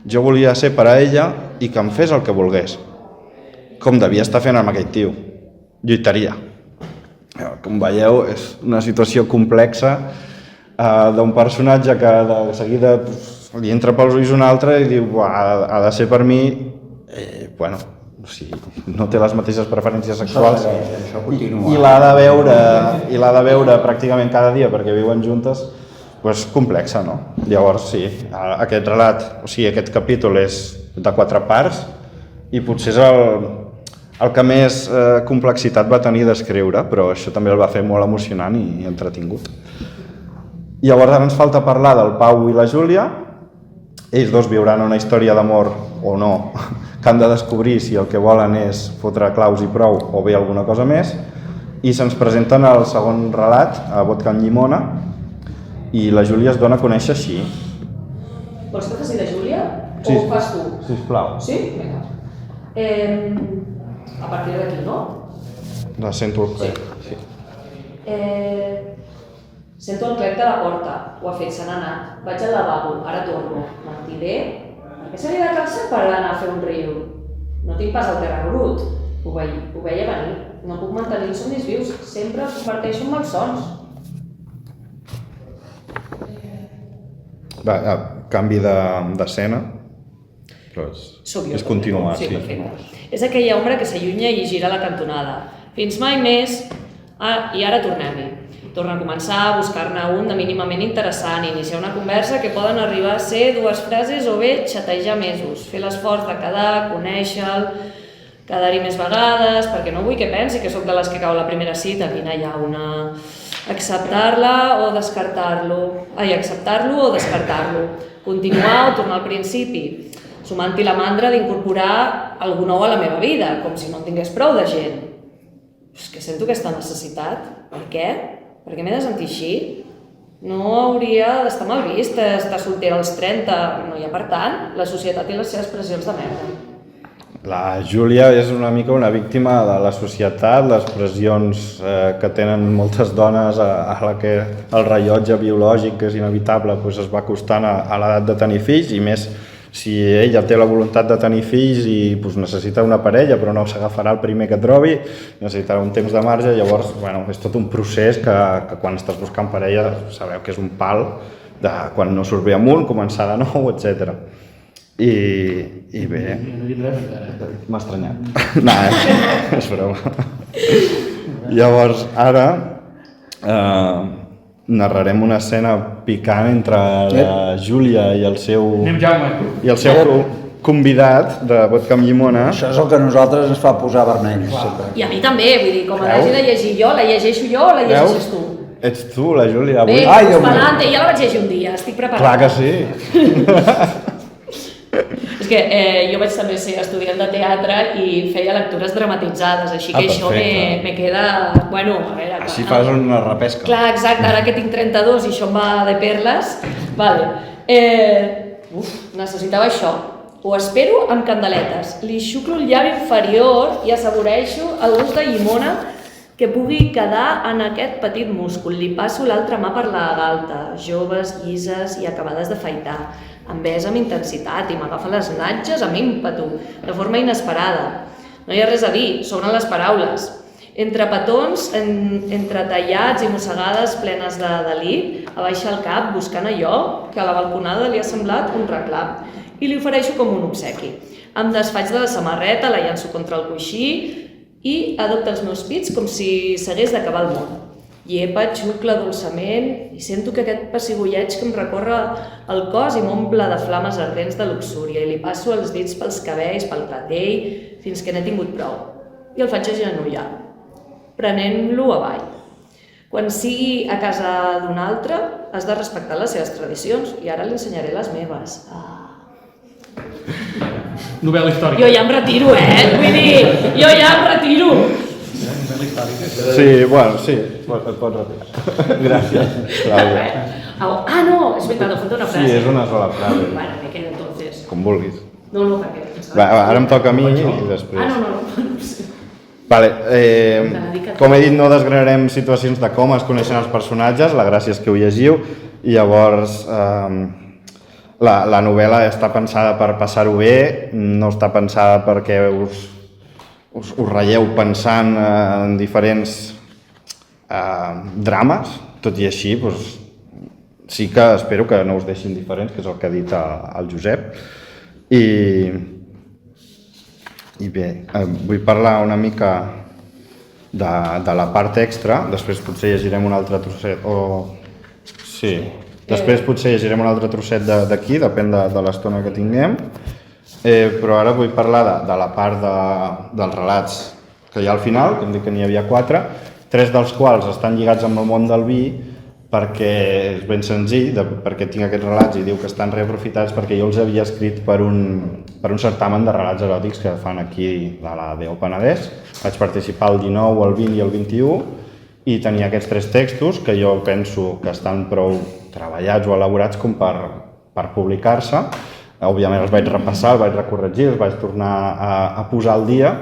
Jo volia ser per a ella i que em fes el que volgués. Com devia estar fent amb aquell tio. Lluitaria. Com veieu, és una situació complexa d'un personatge que de seguida li entra pels ulls un altre i diu ha de ser per mi, bueno, si no té les mateixes preferències sexuals i l'ha de veure pràcticament cada dia perquè viuen juntes, doncs complexa, no? Llavors sí, aquest relat, o sigui, aquest capítol és de 4 parts i potser és el que més complexitat va tenir d'escriure, però això també el va fer molt emocionant i entretingut. Llavors ara ens falta parlar del Pau i la Júlia. Ells dos viuran una història d'amor o no, que han de descobrir si el que volen és fotre claus i prou o bé alguna cosa més, i se'ns presenten el segon relat, a Vodka amb llimona, i la Júlia es dona a conèixer així. Vols que faci la Júlia? Sí. O ho fas tu? Sisplau. Sí? Vinga. A partir d'aquí, no? La sento el clec. Sí. Sento el clec de la porta. Ho ha fet, se n'ha anat. Vaig al lavabo, ara torno. Mentider? Per què s'havia de cansar per anar a fer un riu? No tinc pas el terra brut. Ho veia venir. No puc mantenir els somnis vius. Sempre els converteixo en malsons. Va, canvi d'escena, però és continuar. Sí, perfecte. És aquella ombra que s'allunya i gira a la cantonada. Fins mai més. I ara tornem-hi. Torna a començar a buscar-ne un de mínimament interessant, iniciar una conversa que poden arribar a ser 2 frases o bé xatejar mesos, fer l'esforç de quedar, conèixer-lo, quedar-hi més vegades, perquè no vull que pensi que sóc de les que cau la primera cita, quina hi ha una... acceptar-lo o descartar-lo, continuar o tornar al principi, sumant-hi la mandra d'incorporar algú nou a la meva vida, com si no en tingués prou de gent. És que sento aquesta necessitat. Per què? Per què m'he de sentir així? No hauria d'estar mal vist, estar soltera als 30, no hi ha per tant, la societat i les seves pressions de merda. La Júlia és una mica una víctima de la societat, les pressions que tenen moltes dones a la que el rellotge biològic, que és inevitable, es va acostant a l'edat de tenir fills, i més si ella té la voluntat de tenir fills i necessita una parella però no s'agafarà el primer que trobi, necessitarà un temps de marge, llavors és tot un procés que quan estàs buscant parella sabeu que és un pal de quan no surt bé amunt, començar de nou, etc. I bé, m'ha estranyat. No, és broma. Llavors ara narrarem una escena picant entre la Júlia i el seu convidat de Vodka amb llimona. Això és el que a nosaltres ens fa posar vermells. I a mi també, vull dir, com l'hagi de llegir jo, la llegeixo jo o la llegeixes tu? Ets tu, la Júlia, avui. Bé, doncs pelante, ja la vaig llegir un dia, estic preparada. Clar que sí. És que jo vaig també ser estudiant de teatre i feia lectures dramatitzades, així que això me queda... Bueno, a veure... Així fas una repesca. Clar, exacte, ara que tinc 32 i això em va de perles, vale. Necessitava això. Ho espero amb candeletes. Li xuclo el llavi inferior i assaboreixo el gust de llimona que pugui quedar en aquest petit múscul. Li passo l'altra mà per la galta, joves, llises i acabades d'afaitar. Em besa amb intensitat i m'agafa les natges amb ímpetu, de forma inesperada. No hi ha res a dir, sobren les paraules. Entre petons, entretallats i mossegades plenes de delit, abaixa el cap buscant allò que a la balconada li ha semblat un reclam i li ofereixo com un obsequi. Em desfaig de la samarreta, la llanço contra el coixí i adopta els meus pits com si s'hagués d'acabar el món. Llepa, xucla dolçament i sento que aquest pessigolleig que em recorre el cos i m'omple de flames ardents de luxúria i li passo els dits pels cabells, pel clatell, fins que n'he tingut prou. I el faig agenollar, prenent-lo avall. Quan sigui a casa d'un altre, has de respectar les seves tradicions i ara li ensenyaré les meves. Novel·la històrica. Jo ja em retiro, Vull dir, jo ja em retiro. Novel·la històrica. Sí, bueno, sí, et pots retirar. Gràcies, Clàudia. No, és veritat, em falta una frase. Sí, és una sola frase. Bueno, me quedo entonces. Com vulguis. No, perquè... Va, ara em toca a mi i després... No. Vale, com he dit, no desgranarem situacions de com es coneixen els personatges, la gràcia és que ho llegiu, i llavors la novel·la està pensada per passar-ho bé, no està pensada perquè us ratlleu pensant en diferents drames, tot i així sí que espero que no us deixin diferents, que és el que ha dit el Josep. I bé, vull parlar una mica de la part extra, després potser llegirem un altre trosset, sí, després potser llegirem un altre trosset d'aquí, depèn de l'estona que tinguem, però ara vull parlar de la part dels relats que hi ha al final, que em dic que n'hi havia 4, 3 dels quals estan lligats amb el món del vi, perquè és ben senzill, perquè tinc aquests relats i diu que estan reaprofitats perquè jo els havia escrit per un certamen de relats eròtics que fan aquí a la DO Penedès. Vaig participar el 19, el 20 i el 21 i tenia aquests 3 textos que jo penso que estan prou treballats o elaborats com per publicar-se. Òbviament els vaig repassar, els vaig recorregir, els vaig tornar a posar al dia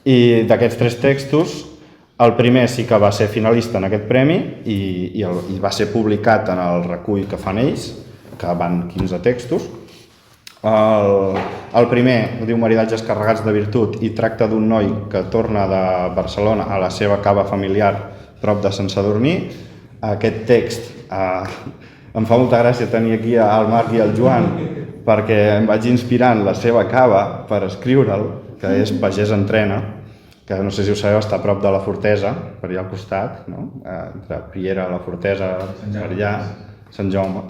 i d'aquests 3 textos el primer sí que va ser finalista en aquest premi i va ser publicat en el recull que fan ells, que van 15 textos. El primer diu Maridatges carregats de virtut i tracta d'un noi que torna de Barcelona a la seva cava familiar prop de Sant Sadurní. Aquest text em fa molta gràcia tenir aquí el Marc i el Joan perquè em vaig inspirar en la seva cava per escriure'l, que és Pagès Entrena, que no sé si ho sabeu, està a prop de la Fortesa, per allà al costat, no? Entre Piera, la Fortesa, per allà, Sant Jaume.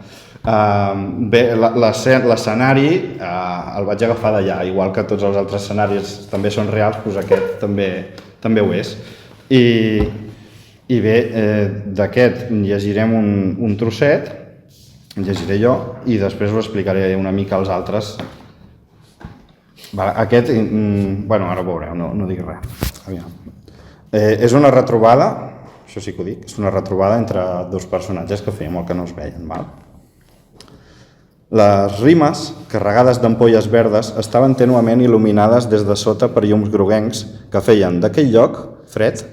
Bé, l'escenari el vaig agafar d'allà, igual que tots els altres escenaris també són reals, doncs aquest també ho és. I bé, d'aquest llegirem un trosset, llegiré jo, i després ho explicaré una mica als altres. Aquest, bueno, ara ho veureu, no dic res. És una retrobada, això sí que ho dic, és una retrobada entre 2 personatges que feia molt que no es veien. Les rimes, carregades d'ampolles verdes, estaven tènuement il·luminades des de sota per llums groguencs que feien d'aquell lloc, fred,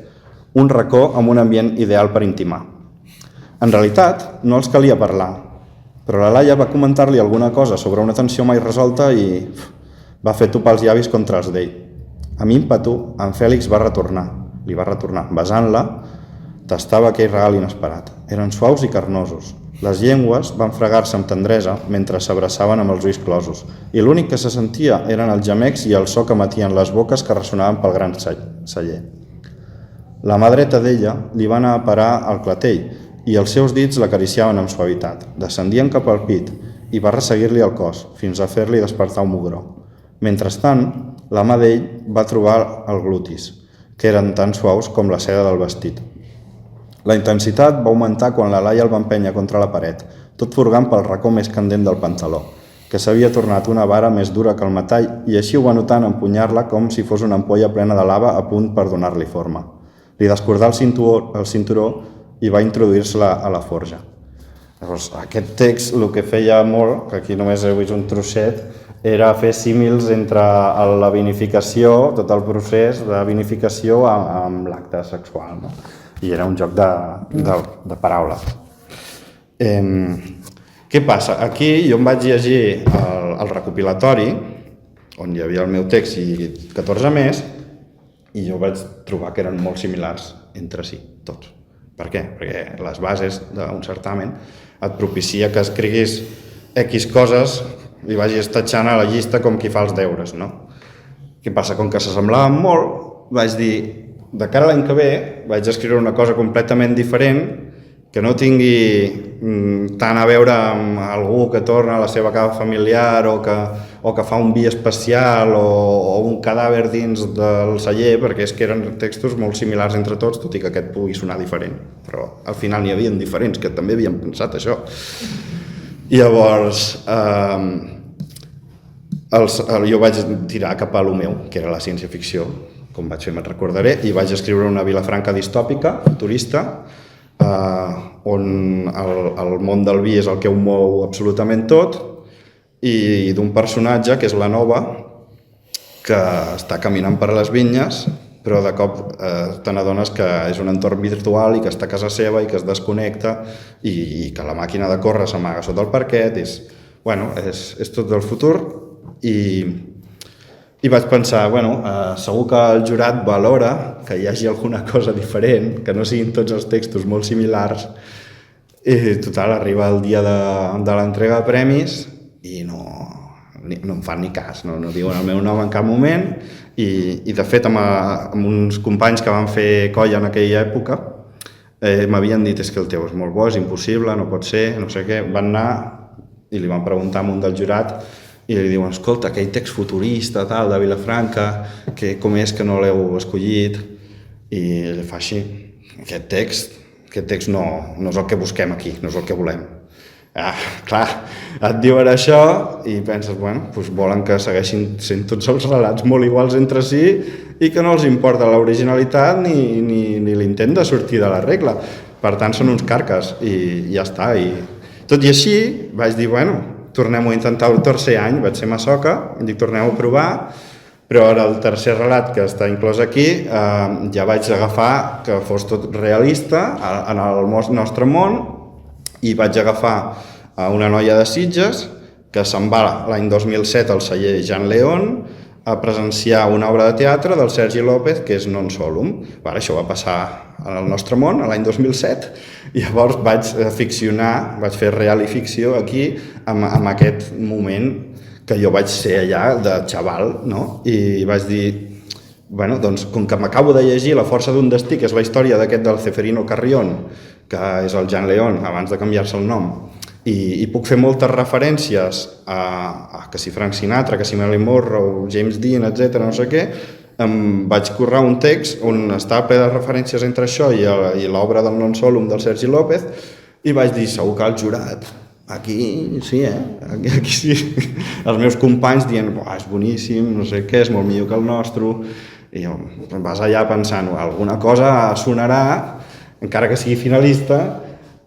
un racó amb un ambient ideal per intimar. En realitat, no els calia parlar, però la Laia va comentar-li alguna cosa sobre una tensió mai resolta i va fer topar els llavis contra els d'ell. Amb ímpetu, en Fèlix li va retornar, besant-la, tastava aquell regal inesperat. Eren suaus i carnosos. Les llengües van fregar-se amb tendresa mentre s'abraçaven amb els ulls closos, i l'únic que se sentia eren els gemecs i el so que emetien les boques que ressonaven pel gran celler. La mà dreta d'ella li va anar a parar al clatell i els seus dits l'acariciaven amb suavitat, descendien cap al pit i va resseguir-li el cos fins a fer-li despertar un mugró. Mentrestant, la mà d'ell va trobar el glutis, que eren tan suaus com la seda del vestit. La intensitat va augmentar quan la Laia el va empènyer contra la paret, tot furgant pel racó més candent del pantaló, que s'havia tornat una vara més dura que el metall i així ho va notar en empunyar-la com si fos una ampolla plena de lava a punt per donar-li forma. Li descordà el cinturó i va introduir-se-la a la forja. Llavors, aquest text el que feia molt, que aquí només heu vist un trosset, era fer símils entre la vinificació, tot el procés de vinificació amb l'acte sexual, no? I era un joc de paraules. Què passa? Aquí jo em vaig llegir el recopilatori, on hi havia el meu text i 14 més, i jo vaig trobar que eren molt similars entre si, tots. Per què? Perquè les bases d'un certamen et propicia que escriguis X coses i vagis tatxant a la llista com qui fa els deures, no? Què passa? Com que s'assemblaven molt, vaig dir, de cara a l'any que ve, vaig escriure una cosa completament diferent que no tingui tant a veure amb algú que torna a la seva casa familiar o que fa un vi especial o un cadàver dins del celler, perquè és que eren textos molt similars entre tots, tot i que aquest pugui sonar diferent. Però al final n'hi havia diferents, que també havien pensat això. I llavors jo vaig tirar cap a lo meu, que era la ciència-ficció, com vaig fer me'n recordaré, i vaig escriure una Vilafranca distòpica, futurista, on el món del vi és el que ho mou absolutament tot, i d'un personatge, que és la Nova, que està caminant per les vinyes, però de cop te n'adones que és un entorn virtual i que està a casa seva i que es desconnecta i que la màquina de córrer s'amaga sota el parquet. És tot del futur i vaig pensar, segur que el jurat valora que hi hagi alguna cosa diferent, que no siguin tots els textos molt similars, i total, arriba el dia de l'entrega de premis i no em fan ni cas, no diuen el meu nom en cap moment, i de fet amb uns companys que van fer colla en aquella època m'havien dit, és que el teu és molt bo, és impossible, no pot ser, no sé què. Van anar i li van preguntar a un del jurat i li diuen, escolta, aquell text futurista tal de Vilafranca, com és que no l'heu escollit? I ell fa així, aquest text no és el que busquem aquí, no és el que volem. Clar, et diuen això i penses, doncs volen que segueixin sent tots els relats molt iguals entre si i que no els importa l'originalitat ni l'intent de sortir de la regla. Per tant, són uns carques i ja està. I tot i així vaig dir, tornem-ho a intentar el tercer any, vaig ser massoca, dic, tornem-ho a provar, però ara el tercer relat que està inclòs aquí ja vaig agafar que fos tot realista en el nostre món i vaig agafar una noia de Sitges que se'n va l'any 2007 al celler Jean León a presenciar una obra de teatre del Sergi López que és Non Solum. Això va passar al nostre món l'any 2007 i llavors vaig ficcionar, vaig fer real i ficció aquí amb aquest moment que jo vaig ser allà de xaval, no? I vaig dir, doncs com que m'acabo de llegir La força d'un destí, que és la història d'aquest del Ceferino Carrión, que és el Jean León abans de canviar-se el nom, i puc fer moltes referències a que si Frank Sinatra, que si Marilyn Monroe, James Dean, etc. no sé què, em vaig currar un text on estava ple de referències entre això i l'obra del Non Solum del Sergi López i vaig dir, segur que el jurat aquí sí, aquí sí. Els meus companys dient, és boníssim, no sé què, és molt millor que el nostre, i jo vas allà pensant, alguna cosa sonarà, encara que sigui finalista,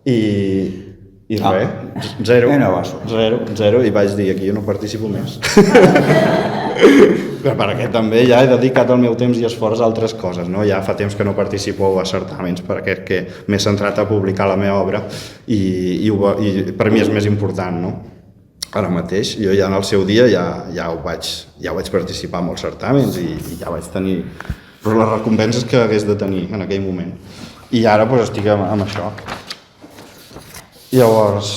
i res, zero, i vaig dir, aquí jo no participo més. Perquè també ja he dedicat el meu temps i esforç a altres coses, no? Ja fa temps que no participo a certàmens perquè que m'he centrat a publicar la meva obra i per mi és més important, no? Ara mateix, jo ja en el seu dia ja vaig participar en molts certàmens i ja vaig tenir les recompenses que hagués de tenir en aquell moment. I ara estic amb això. Llavors,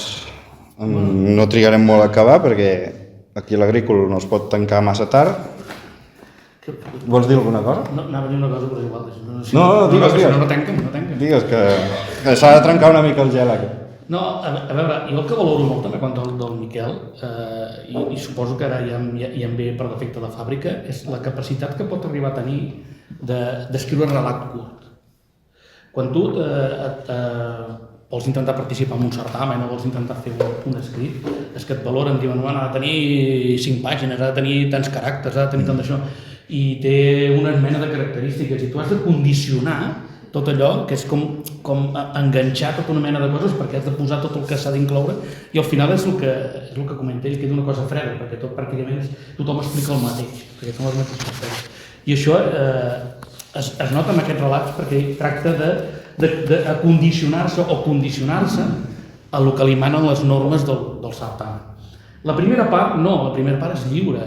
no trigarem molt a acabar perquè aquí l'agrícola no es pot tancar massa tard. Vols dir alguna cosa? No, anava a dir una cosa, però igual. No, digues. No tanquen. Digues que s'ha de trencar una mica el gel aquest. No, a veure, jo el que valoro molt també quan del Miquel, i suposo que ara ja em ve per defecte de fàbrica, és la capacitat que pot arribar a tenir d'escriure un relat curt. Quan tu vols intentar participar en un certamen o vols intentar fer un escrit, és que et valoren, diuen, ha de tenir 5 pàgines, ha de tenir tants caràcters, ha de tenir tant d'això, i té una mena de característiques, i tu has de condicionar tot allò, que és com enganxar tota una mena de coses perquè has de posar tot el que s'ha d'incloure, i al final és el que comenta ell, que és una cosa freda, perquè tot pràcticament tothom explica el mateix, perquè són les mateixes coses. I això es nota en aquests relats perquè tracta de condicionar-se o condicionar-se a el que li manen les normes del certamen. La primera part és lliure,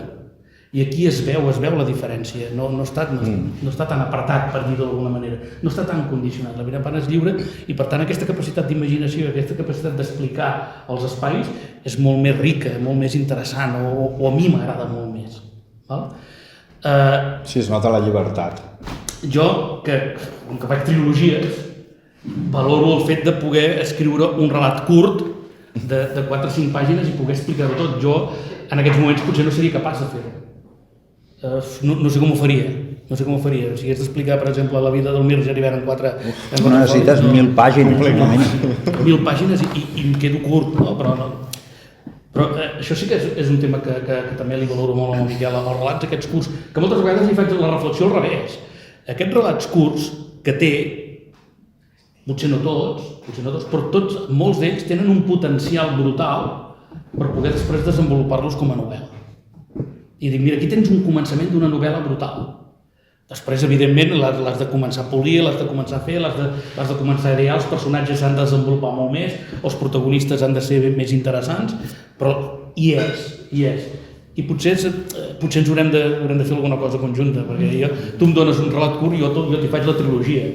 i aquí es veu la diferència, no està tan apartat, per dir-ho d'alguna manera, no està tan condicionat, la primera part és lliure i per tant aquesta capacitat d'imaginació, aquesta capacitat d'explicar els espais és molt més rica, molt més interessant, o a mi m'agrada molt més. Sí, es nota la llibertat. Jo, com que faig trilogies, valoro el fet de poder escriure un relat curt de 4 o 5 pàgines i poder explicar-ho tot. Jo, en aquests moments, potser no seria capaç de fer-ho. No sé com ho faria. Si hagués d'explicar, per exemple, la vida del Mir Geribert en 4... Necessites 1.000 pàgines. 1.000 pàgines i em quedo curt, no? Però això sí que és un tema que també li valoro molt al Miquel, els relats aquests curts, que moltes vegades li faig la reflexió al revés. Aquests relats curts que té, potser no tots, però molts d'ells tenen un potencial brutal per poder després desenvolupar-los com a novel·la. I dic, mira, aquí tens un començament d'una novel·la brutal. Després, evidentment, l'has de començar a polir, l'has de començar a fer, l'has de començar a idear, els personatges s'han de desenvolupar molt més, els protagonistes han de ser més interessants, però hi és. I potser ens haurem de fer alguna cosa conjunta, perquè tu em dones un relat curt i jo t'hi faig la trilogia. I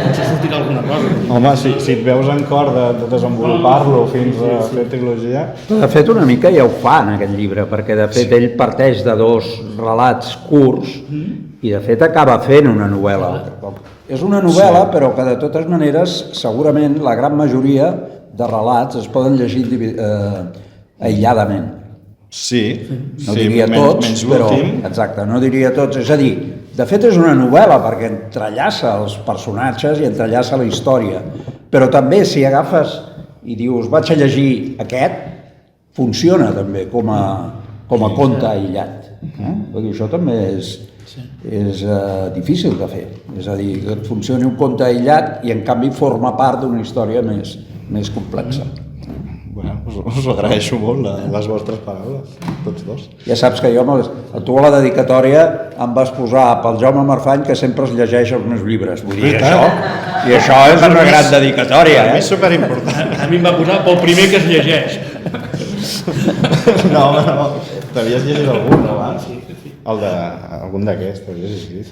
potser sortirà alguna cosa. Home, si et veus en cor de desenvolupar-lo fins a fer trilogia... De fet, una mica ja ho fa en aquest llibre, perquè de fet ell parteix de 2 relats curts i de fet acaba fent una novel·la. És una novel·la, però que de totes maneres, segurament la gran majoria de relats es poden llegir aïlladament. Sí, no diria tots, però... Exacte, no diria tots. És a dir, de fet és una novel·la perquè entrellaça els personatges i entrellaça la història. Però també si agafes i dius vaig a llegir aquest, funciona també com a conte aïllat. Vull dir, això també és difícil de fer. És a dir, que et funcioni un conte aïllat i en canvi forma part d'una història més complexa. Bueno, us agraeixo molt les vostres paraules, tots dos. Ja saps que jo, a tu a la dedicatòria em vas posar pel Jaume Marfany que sempre es llegeix els meus llibres. Vull dir, això és una gran dedicatòria. Per mi és superimportant. A mi em va posar pel primer que es llegeix. No, t'havies llegit algun abans? Algun d'aquests, t'havies llegit.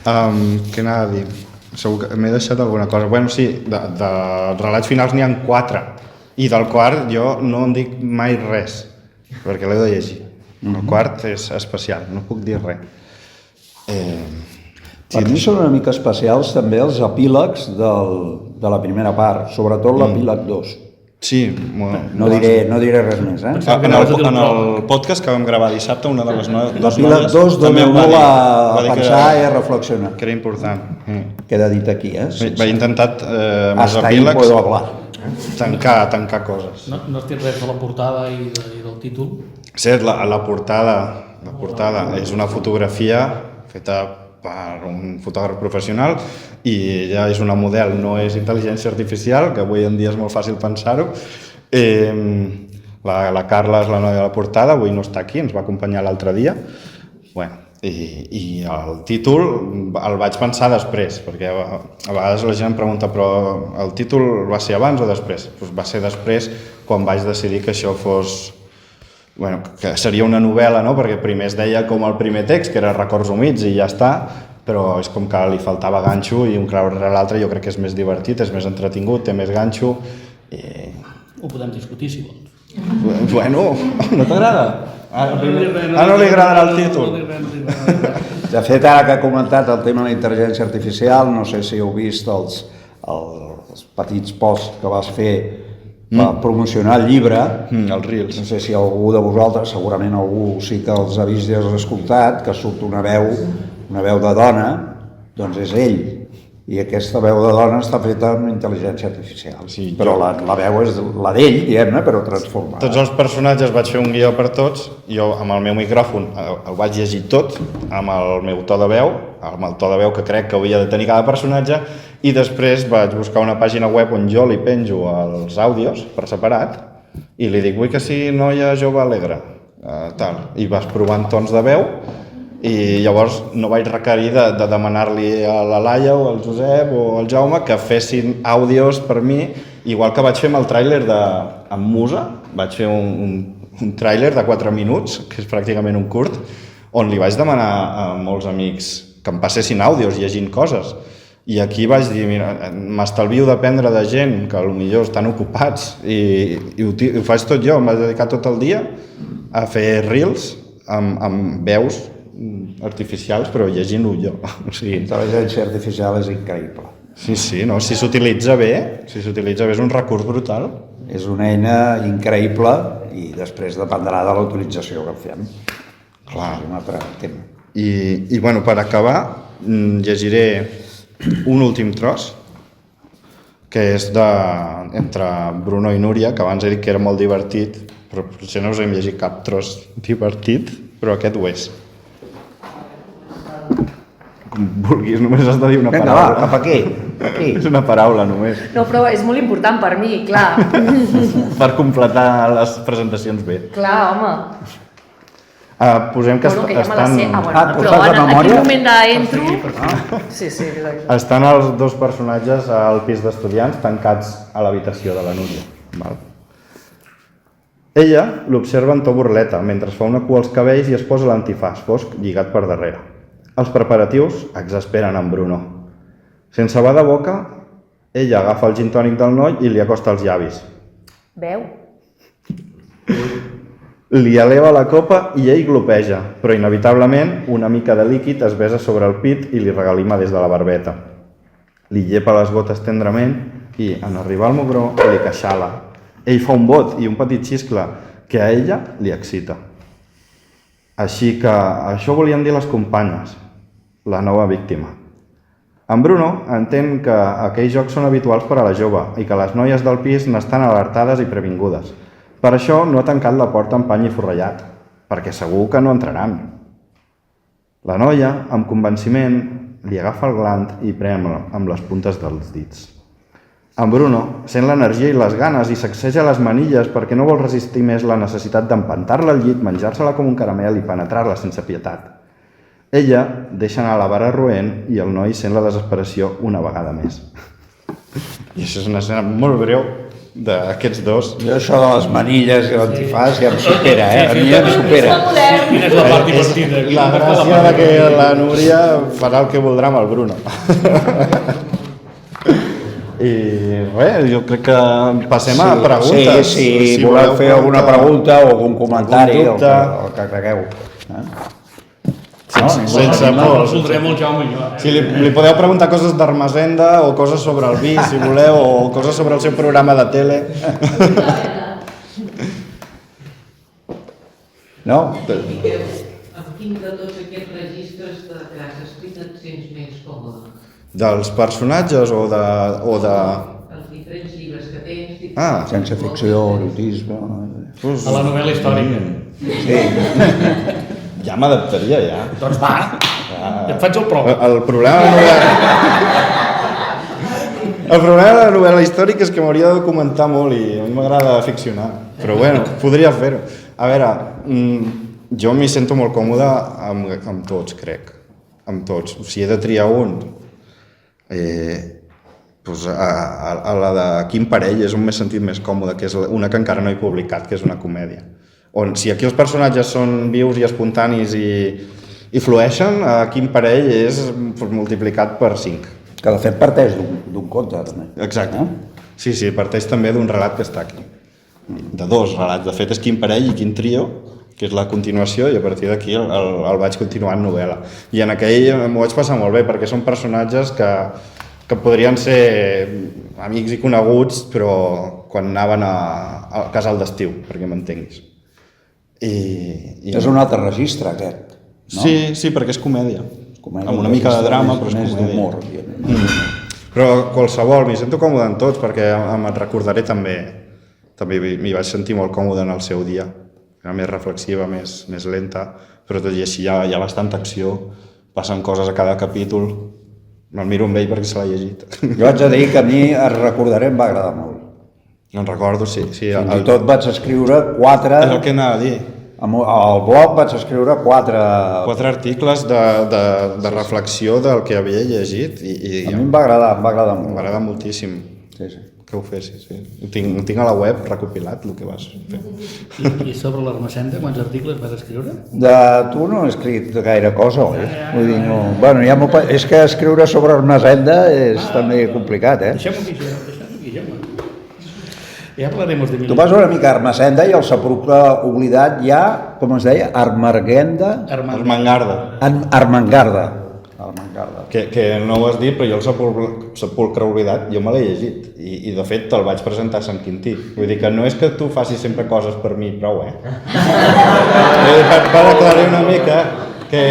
Què anava a dir? Segur que m'he deixat alguna cosa. Bueno, sí, de relats finals n'hi ha 4. I del quart jo no en dic mai res, perquè l'he de llegir. El quart és especial, no puc dir res. Per mi són una mica especials també els epílegs de la primera part, sobretot l'epíleg 2. Sí. No diré res més. En el podcast que vam gravar dissabte, una de les noies... L'epíleg 2 dona molt a pensar i a reflexionar. Que era important. Queda dit aquí, Vaig intentat amb els hasta ahí puedo hablar. Tancar coses. No has dit res de la portada i del títol? Sí, la portada és una fotografia feta per un fotògraf professional i ella és una model, no és intel·ligència artificial, que avui en dia és molt fàcil pensar-ho. La Carla és la noia de la portada, avui no està aquí, ens va acompanyar l'altre dia. Bueno, i el títol el vaig pensar després, perquè a vegades la gent em pregunta però el títol va ser abans o després? Doncs va ser després, quan vaig decidir que això fos... Bueno, que seria una novel·la, no? Perquè primer es deia com el primer text, que era Records humits i ja està, però és com que li faltava ganxo i un creuer rere l'altre jo crec que és més divertit, és més entretingut, té més ganxo... Ho podem discutir, si vols. Bueno, no t'agrada? No li agradarà el títol. De fet, ara que ha comentat el tema de la intel·ligència artificial, no sé si heu vist els petits posts que vas fer per promocionar el llibre. Els reels. No sé si algú de vosaltres, segurament algú sí que els ha vist i els ha escoltat, que surt una veu de dona, doncs és ell. I aquesta veu de dona està feta amb intel·ligència artificial. Sí, però la veu és la d'ell, diguem-ne, però transformada. Tots els personatges vaig fer un guió per tots, jo amb el meu micròfon el vaig llegir tot, amb el meu to de veu, amb el to de veu que crec que havia de tenir cada personatge, i després vaig buscar una pàgina web on jo li penjo els àudios per separat, i li dic, vull que sigui noia jove alegre, i vas provant tons de veu, i llavors no vaig requerir de demanar-li a la Laia o al Josep o al Jaume que fessin àudios per mi, igual que vaig fer amb el tràiler amb Musa, vaig fer un tràiler de 4 minuts, que és pràcticament un curt, on li vaig demanar a molts amics que em passessin àudios llegint coses. I aquí vaig dir, mira, m'estalvio d'aprendre de gent que potser estan ocupats i ho faig tot jo, em vaig dedicar tot el dia a fer reels amb veus artificials, però llegint-ho jo. L'intel·ligència artificial és increïble. Sí, no? Si s'utilitza bé, és un recurs brutal. És una eina increïble i després dependrà de la utilització que en fem. Clar. És un altre tema. I bueno, per acabar, llegiré un últim tros, que és entre Bruno i Núria, que abans he dit que era molt divertit, però potser no us hem llegit cap tros divertit, però aquest ho és. Com vulguis, només has de dir una paraula. Vinga, va, cap aquí. És una paraula només, No, però és molt important per mi, clar. per completar les presentacions bé. Clar, home. Posem que Bueno, que ja me la estan... sé. Ah, t'ho Però saps de en memòria? aquell moment d'entro... Sí, exacte. Estan els dos personatges al pis d'estudiants tancats a l'habitació de la Núria. Val? Ella l'observa en to burleta mentre fa una cua als cabells i es posa l'antifàs fosc lligat per darrere. Els preparatius exasperen en Bruno. Sense va de boca, ella agafa el gin tònic del noi i li acosta els llavis. Veu? Li eleva la copa i ell glopeja, però inevitablement una mica de líquid es besa sobre el pit i li regalima des de la barbeta. Li llepa les gotes tendrament i, en arribar al mugró, li queixala. Ell fa un bot i un petit xiscle que a ella li excita. Així que això volien dir les companyes, la nova víctima. En Bruno entén que aquells jocs són habituals per a la jove i que les noies del pis n'estan alertades i previngudes. Per això no ha tancat la porta amb pany i forrellat, perquè segur que no entraran. La noia, amb convenciment, li agafa el gland i pren amb les puntes dels dits. En Bruno sent l'energia i les ganes i sacseja les manilles perquè no vol resistir més la necessitat d'empantar-la al llit, menjar-se-la com un caramel i penetrar-la sense pietat. Ella deixa anar la vara roent i el noi sent la desesperació una vegada més. I això és una escena molt breu d'aquests dos. Jo això de les manilles i l'antifàs ja em supera, a mi ja em supera. Quina és la part divertida? La gràcia de que la Núria farà el que voldrà amb el Bruno. I res, jo crec que passem a preguntes. Sí, Si voleu fer alguna pregunta o algun comentari, algun el que cregueu. Sense No, por. resoldrem el Jaume i jo. Si li podeu preguntar coses d'Armazenda o coses sobre el vi, si voleu, o coses sobre el seu programa de tele. No? Miquel, amb quin de tots aquests registres que has escrit et sents més còmode? Dels personatges o de... Els diferents llibres que tens... Ah, Ciència ficció, erotisme... A la novel·la històrica. Sí. ja m'adaptaria, ja. Doncs va, et faig el prova. El problema de la novel·la històrica és que m'hauria de documentar molt i a mi m'agrada ficcionar. Però bueno, podria fer-ho. A veure, jo m'hi sento molt còmode amb tots, crec. Amb tots. Si he de triar un, doncs a la de Quin parell és on m'he sentit més còmode, que és una que encara no he publicat, que és una comèdia. On si aquí els personatges són vius i espontanis i flueixen, Quin parell és multiplicat per 5. Que de fet parteix d'un conte, també. Exacte. Sí, parteix també d'un relat que està aquí. De dos relats. De fet és Quin parell i Quin trio, que és la continuació, i a partir d'aquí el vaig continuar en novel·la. I en aquell m'ho vaig passar molt bé, perquè són personatges que podrien ser amics i coneguts, però quan anaven al casal d'estiu, perquè m'entenguis. És un altre registre, aquest. No? Sí, perquè és comèdia. Comèdia, amb una mica de drama, però és més comèdia. d'humor. Però qualsevol, m'hi sento còmode en tots, perquè me'n recordaré també m'hi vaig sentir molt còmode en el seu dia. Era més reflexiva, més lenta, però tot i així hi ha bastanta acció, passen coses a cada capítol. Me'l miro amb ell perquè se l'ha llegit. Jo haig de dir que a mi El recordaré em va agradar molt. No en recordo, sí. Fins i tot vaig escriure 4... És el que anava a dir. Al blog vaig escriure 4... 4 articles de reflexió del que havia llegit i A mi em va agradar molt. m'agrada moltíssim Sí. que ho fessis. Sí. Ho tinc a la web recopilat, el que vas fer. I sobre l'Armacenda, quants articles vas escriure? De tu no he escrit gaire cosa, oi? Vull dir, no... Bueno, és que escriure sobre Armazenda és també complicat, Deixem-ho aquí, Jaume. Ja parlaremos de Tu vas una mica a Armazenda i el sepulcre oblidat ja, com es deia? Armargenda? Armengarda. Armengarda. m'encarda. Que no ho has dit, però jo el Sepulcre oblidat, jo me l'he llegit. I de fet te'l vaig presentar a Sant Quintí. Vull dir que no és que tu facis sempre coses per mi, prou, per aclarir una mica que...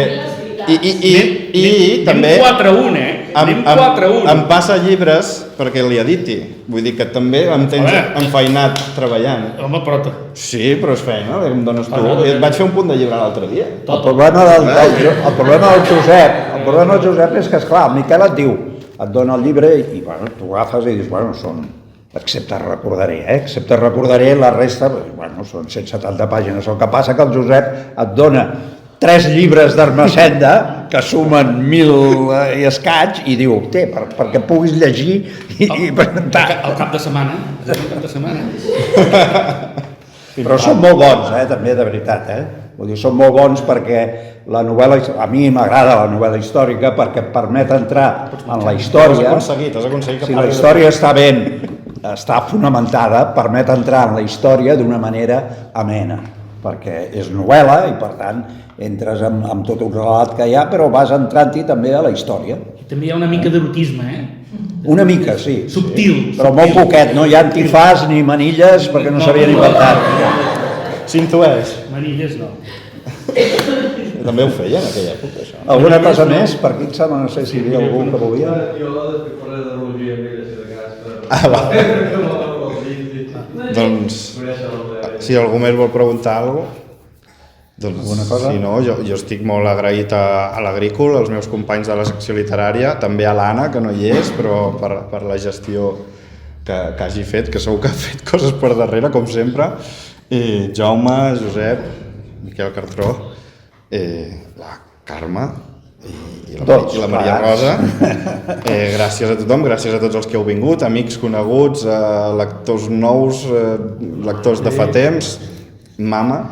I també... Anem 4-1, Anem 4-1. Em passa llibres perquè li editi. Vull dir que també em tens enfeinat treballant. Home, però... Sí, però és feina, em dones tu. I et vaig fer un punt de llibre l'altre dia. El problema del Josep és que, esclar, el Miquel et diu, et dona el llibre i bueno, tu agafes i dius, bueno, són... Excepte recordaré, la resta, bueno, són 170 pàgines. El que passa que el Josep et dona 3 llibres d'Ermessenda que sumen 1.000 i escaig i diu, perquè puguis llegir i presentar. El cap de setmana. Però són molt bons, també, de veritat, Vull dir, són molt bons perquè la novel·la, a mi m'agrada la novel·la històrica perquè et permet entrar en la història. Has aconseguit Si la història està fonamentada, permet entrar en la història d'una manera amena, perquè és novel·la i, per tant, entres amb tot un relat que hi ha, però vas entrant-hi també a la història. També hi ha una mica d'erotisme, Una mica, sí. Subtil. Però molt poquet, no hi ha antifàs ni manilles perquè no s'havien inventat. S'intueix. Manilles no. També ho feia en aquella època, això. Alguna cosa més? Per aquí em sembla, no sé si hi havia algú que volia. Doncs, si algú més vol preguntar alguna cosa, doncs, si no, jo estic molt agraït a l'Agrícola, als meus companys de la secció literària, també a l'Anna, que no hi és, però per la gestió que hagi fet, que segur que ha fet coses per darrere, com sempre, i Jaume, Josep, Miquel Cartró, la Carme i la Maria Rosa. Gràcies a tothom, gràcies a tots els que heu vingut, amics coneguts, lectors nous, lectors de fa temps. Mama,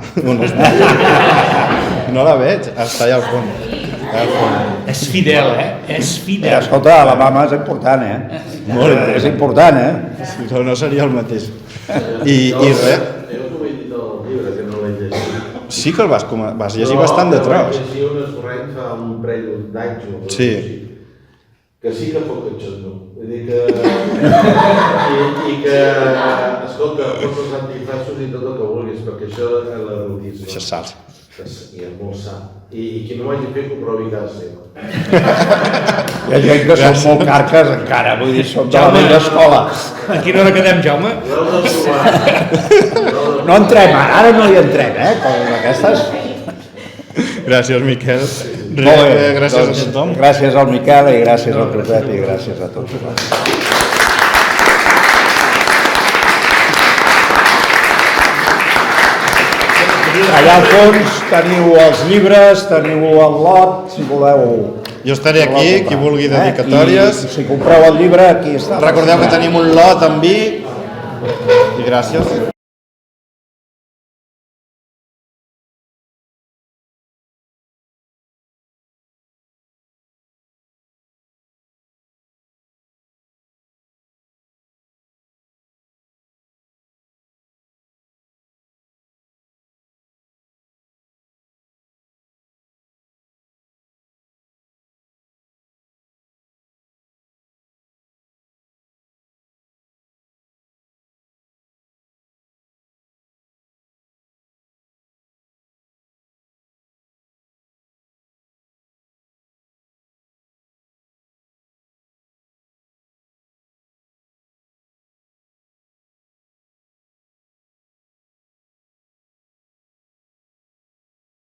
no la veig, està allà al fons. És fidel, És fidel. Escolta, la mama és important, Molt important. És important, No seria el mateix. I res. Sí que el vas llegir bastant de tros. Vaig llegir un esborrany fa un parell d'anys o alguna Sí. que sí que fot catxondo. Vull dir que... I que, escolta, pots els antifassos i tot el que vulguis, perquè això és l'erotisme. Això és sal. I és molt sa. I qui no ho hagi fet, que ho provi a casa seva. Hi ha gent que són molt carques encara, vull dir, són de la vella escola. A quina hora quedem, Jaume? No entrem, ara no hi entrem, com aquestes. Gràcies, Miquel. Molt bé, Gràcies a tothom. Gràcies al Miquel i gràcies al Josep i gràcies a tots. Allà al fons teniu els llibres, teniu el lot, si voleu... Jo estaré aquí, qui vulgui dedicatòries. I si compreu el llibre, aquí està. Recordeu que tenim un lot amb vi. I gràcies.